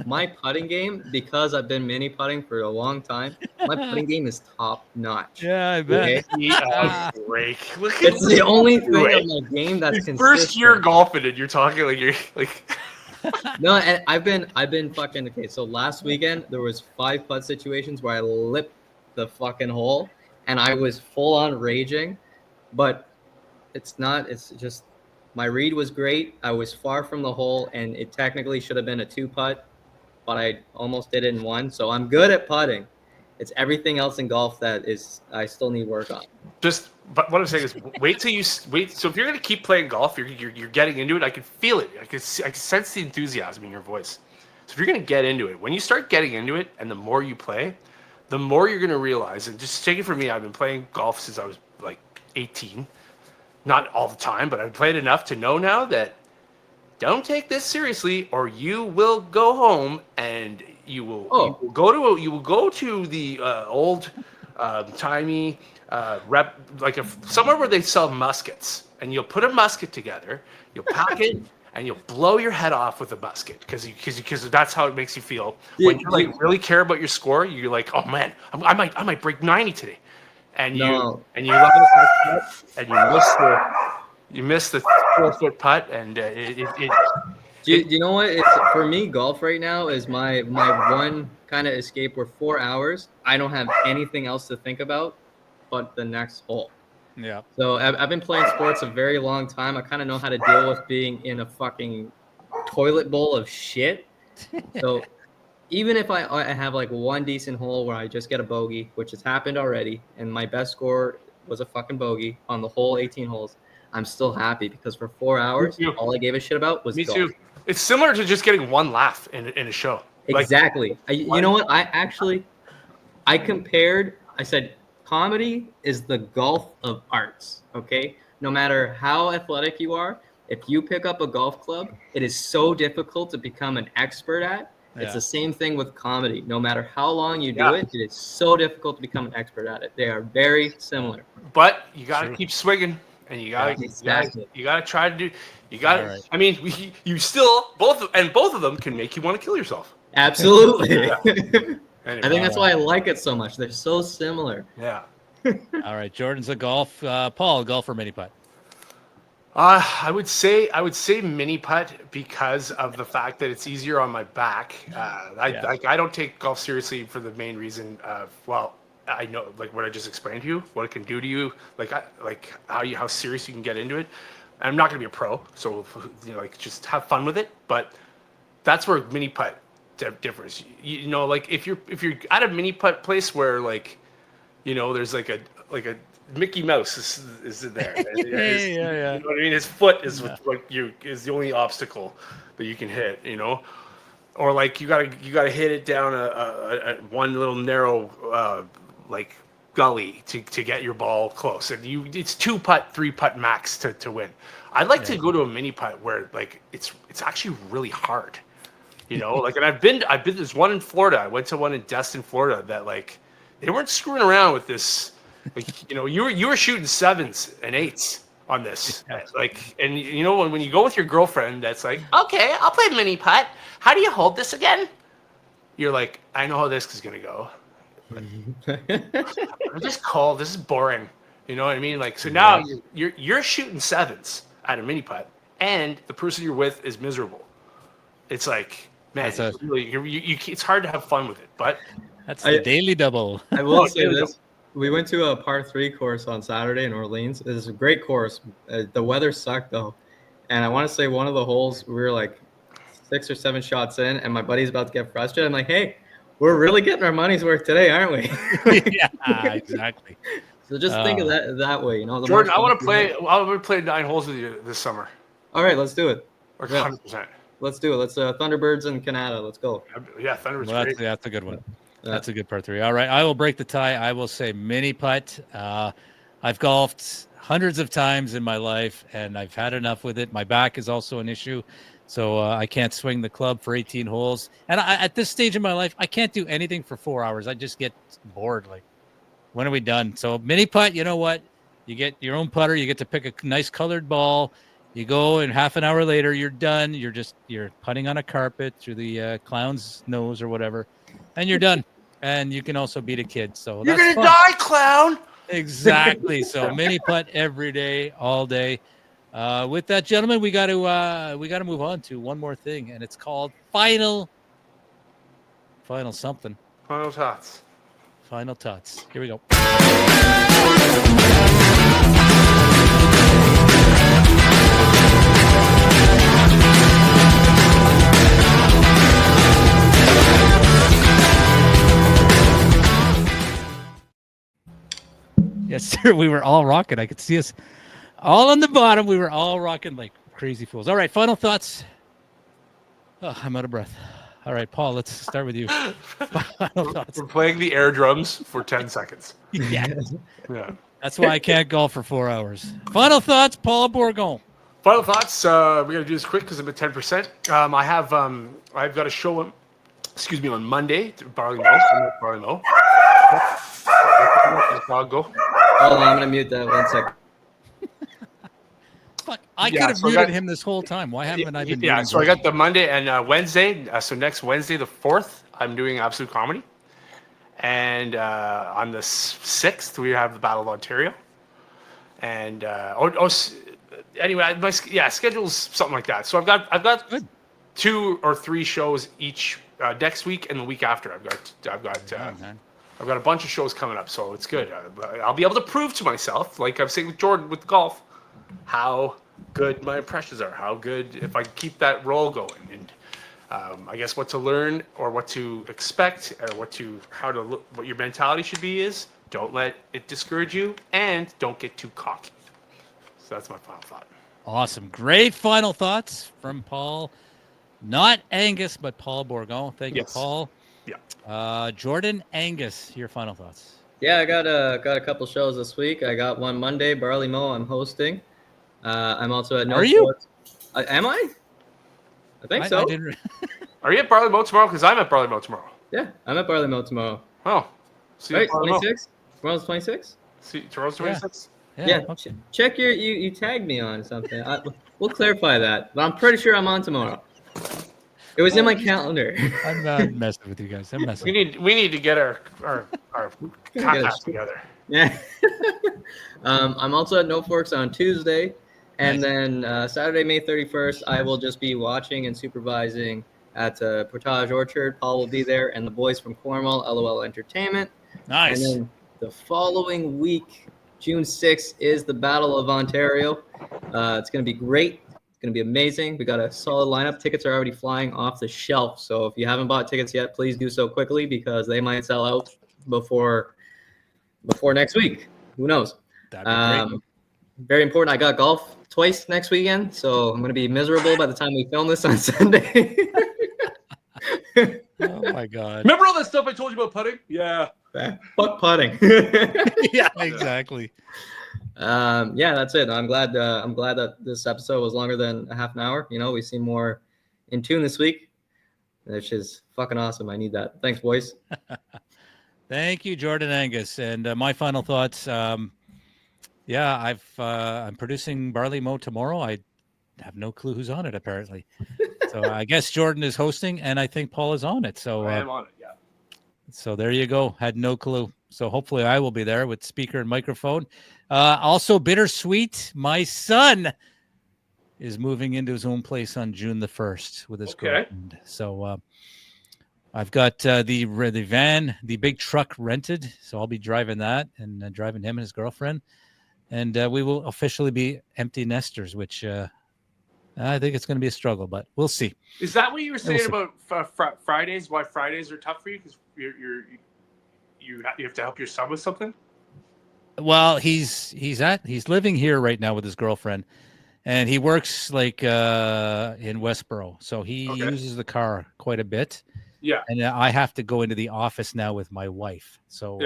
my putting game, because I've been mini putting for a long time, my putting game is top notch. Yeah, I bet. Okay? Give me a break. Look at It's the only thing Wait. of my game that's consistent. first year golfing and you're talking like you're like No, and I've been fucking okay. So last weekend there was 5 putt situations where I lipped the fucking hole, and I was full on raging. But it's not. It's just my read was great. I was far from the hole, and it technically should have been a 2 putt, but I almost did it in 1. So I'm good at putting. It's everything else in golf that is I still need work on. but what I'm saying is wait till you wait. So if you're gonna keep playing golf, you're getting into it. I can feel it. I can sense the enthusiasm in your voice. So if you're gonna get into it, when you start getting into it, and the more you play, the more you're gonna realize. And just take it from me, I've been playing golf since I was like 18. Not all the time, but I've played enough to know now that don't take this seriously, or you will go home and you will go to the old timey rep, like somewhere where they sell muskets, and you'll put a musket together, you'll pack it, and you'll blow your head off with a musket because that's how it makes you feel when you like really care about your score. You're like, oh man, I might break 90 today, and you No. and you love it, and you miss the 4-foot putt, and Do you know what? It's for me, golf right now is my one kind of escape. Where 4 hours, I don't have anything else to think about but the next hole. Yeah. So I've been playing sports a very long time. I kind of know how to deal with being in a fucking toilet bowl of shit. So even if I have like one decent hole where I just get a bogey, which has happened already, and my best score was a fucking bogey on the whole 18 holes, I'm still happy because for 4 hours, all I gave a shit about was Me golf. too. It's similar to just getting one laugh in a show. Exactly. You know what? I compared. I said comedy is the golf of arts. Okay, no matter how athletic you are, if you pick up a golf club, it is so difficult to become an expert at. It's the same thing with comedy. No matter how long you do it, it is so difficult to become an expert at it. They are very similar. But you got to keep swinging, and you got to try to do. You got to. Right. I mean, you still both of them can make you want to kill yourself. Absolutely. Anyway, I think that's why I like it so much. They're so similar. Yeah. All right, Jordan's a golf. Paul, golf or mini putt? I would say mini putt because of the fact that it's easier on my back. I don't take golf seriously for the main reason of, well, I know like what I just explained to you, what it can do to you, like how serious you can get into it. I'm not going to be a pro, so like just have fun with it. But that's where mini putt differs. You know, like if you're at a mini putt place where like, there's like a Mickey Mouse is there. Yeah. You know what I mean? His foot is is the only obstacle that you can hit. Or like you gotta hit it down a one little narrow like gully to get your ball close, and it's 2-putt, 3-putt max to win. I'd like to go to a mini putt where like it's actually really hard. Like, and I've been there's one in Florida. I went to one in Destin, Florida that like they weren't screwing around with this. Like, you were shooting 7s and 8s on this. Like, and when you go with your girlfriend, that's like, okay, I'll play mini putt. How do you hold this again? You're like, I know how this is gonna go. I'm just cold. This is boring. You know what I mean? Like, so now you're shooting 7s at a mini putt, and the person you're with is miserable. It's like, man, it's hard to have fun with it. But that's the daily double. I will say this. We went to a par 3 course on Saturday in Orleans. It was a great course. The weather sucked, though. And I want to say one of the holes, we were like 6 or 7 shots in, and my buddy's about to get frustrated. I'm like, hey, we're really getting our money's worth today, aren't we? Yeah, exactly. So just think of that way. Jordan, I want to play 9 holes with you this summer. All right, let's do it. Like 100%. Let's do it. Let's Thunderbirds in Canada. Let's go. Yeah, Thunderbirds. Great. That's a good one. That's a good par 3. All right, I will break the tie. I will say mini putt. I've golfed hundreds of times in my life, and I've had enough with it. My back is also an issue, so I can't swing the club for 18 holes. And at this stage in my life, I can't do anything for 4 hours. I just get bored. Like, when are we done? So mini putt, you know what? You get your own putter. You get to pick a nice colored ball. You go, and half an hour later, you're done. You're putting on a carpet through the clown's nose or whatever, and you're done. And you can also beat a kid. So you're gonna die, clown. Exactly. So mini putt every day, all day. With that, gentlemen, we got to move on to one more thing, and it's called final something. Final tots. Final tots. Here we go. Yes, sir. We were all rocking. I could see us all on the bottom. We were all rocking like crazy fools. All right, final thoughts. Oh, I'm out of breath. All right, Paul, let's start with you. Final thoughts. We're playing the air drums for 10 seconds. Yeah. Yeah. That's why I can't golf for 4 hours. Final thoughts, Paul Bourgon. Final thoughts. We got to do this quick because I'm at 10%. I've got a show on Monday. Barley Mow. Dog go. Hold on, I'm gonna mute that 1 second. Fuck, I could have muted him this whole time. Why haven't I been? Yeah, so I got the Monday and Wednesday. So next Wednesday, the 4th, I'm doing Absolute Comedy, and on the 6th we have the Battle of Ontario, and anyway, my schedule's something like that. So I've got Good. 2 or 3 shows each next week and the week after. I've got a bunch of shows coming up, so it's good. I'll be able to prove to myself, like I'm saying with Jordan with golf, how good my impressions are, how good if I keep that roll going, and I guess what to learn or what to expect or what your mentality should be is don't let it discourage you and don't get too cocky. So that's my final thought. Awesome. Great final thoughts from Paul. Not Angus, but Paul Bourgon. Thank you, Paul. Yeah. Jordan, Angus, your final thoughts. Yeah, I got a couple shows this week. I got one Monday, Barley Mow. I'm hosting. I'm also at No. Are you? Am I? I think so. I didn't... Are you at Barley Mow tomorrow? Because I'm at Barley Mow tomorrow. Yeah, I'm at Barley Mow tomorrow. Oh, see right, 26. Tomorrow's 26. See, tomorrow's 26. Yeah. Okay. Check you tagged me on something. We'll clarify that, but I'm pretty sure I'm on tomorrow. It was in my calendar. I'm not messing with you guys. I'm messing. We need to get our contacts together. Yeah. I'm also at No Forks on Tuesday, and then Saturday, May 31st, I will just be watching and supervising at Portage Orchard. Paul will be there, and the boys from Cornwall, LOL Entertainment. Nice. And then the following week, June 6th, is the Battle of Ontario. It's going to be great. It's going to be amazing. We got a solid lineup. Tickets are already flying off the shelf. So if you haven't bought tickets yet, please do so quickly because they might sell out before next week. Who knows? That'd be great. Very important. I got golf twice next weekend, so I'm going to be miserable by the time we film this on Sunday. Oh my God. Remember all that stuff I told you about putting? Yeah. Fuck putting. Yeah, exactly. Yeah, that's it. I'm glad that this episode was longer than a half an hour. You know, we seem more in tune this week, which is fucking awesome. I need that. Thanks, boys. Thank you, Jordan Angus. And my final thoughts. Yeah, I'm producing Barley Mow tomorrow. I have no clue who's on it apparently. So I guess Jordan is hosting, and I think Paul is on it. So I am on it. Yeah. So there you go. Had no clue. So hopefully I will be there with speaker and microphone. Also bittersweet. My son is moving into his own place on June the 1st with his girlfriend. So I've got the van, the big truck rented. So I'll be driving that and driving him and his girlfriend. And we will officially be empty nesters, which I think it's going to be a struggle, but we'll see. Is that what you were saying about Fridays? Why Fridays are tough for you? Because you have to help your son with something? Well, he's living here right now with his girlfriend, and he works like in Westboro, so he uses the car quite a bit. Yeah, and I have to go into the office now with my wife. So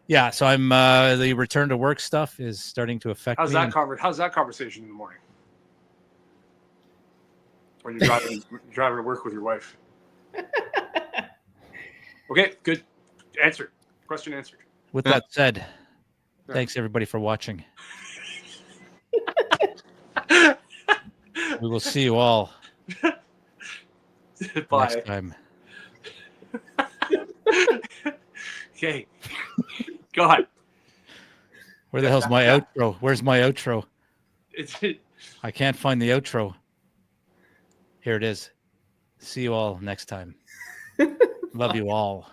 yeah. So I'm the return to work stuff is starting to affect me. How's that conversation in the morning when you're driving to work with your wife? Okay, good answer. Question answered. With that said, thanks everybody for watching. We will see you all next time. Okay. Go ahead. Where the hell's my outro? Where's my outro? I can't find the outro. Here it is. See you all next time. Love you all.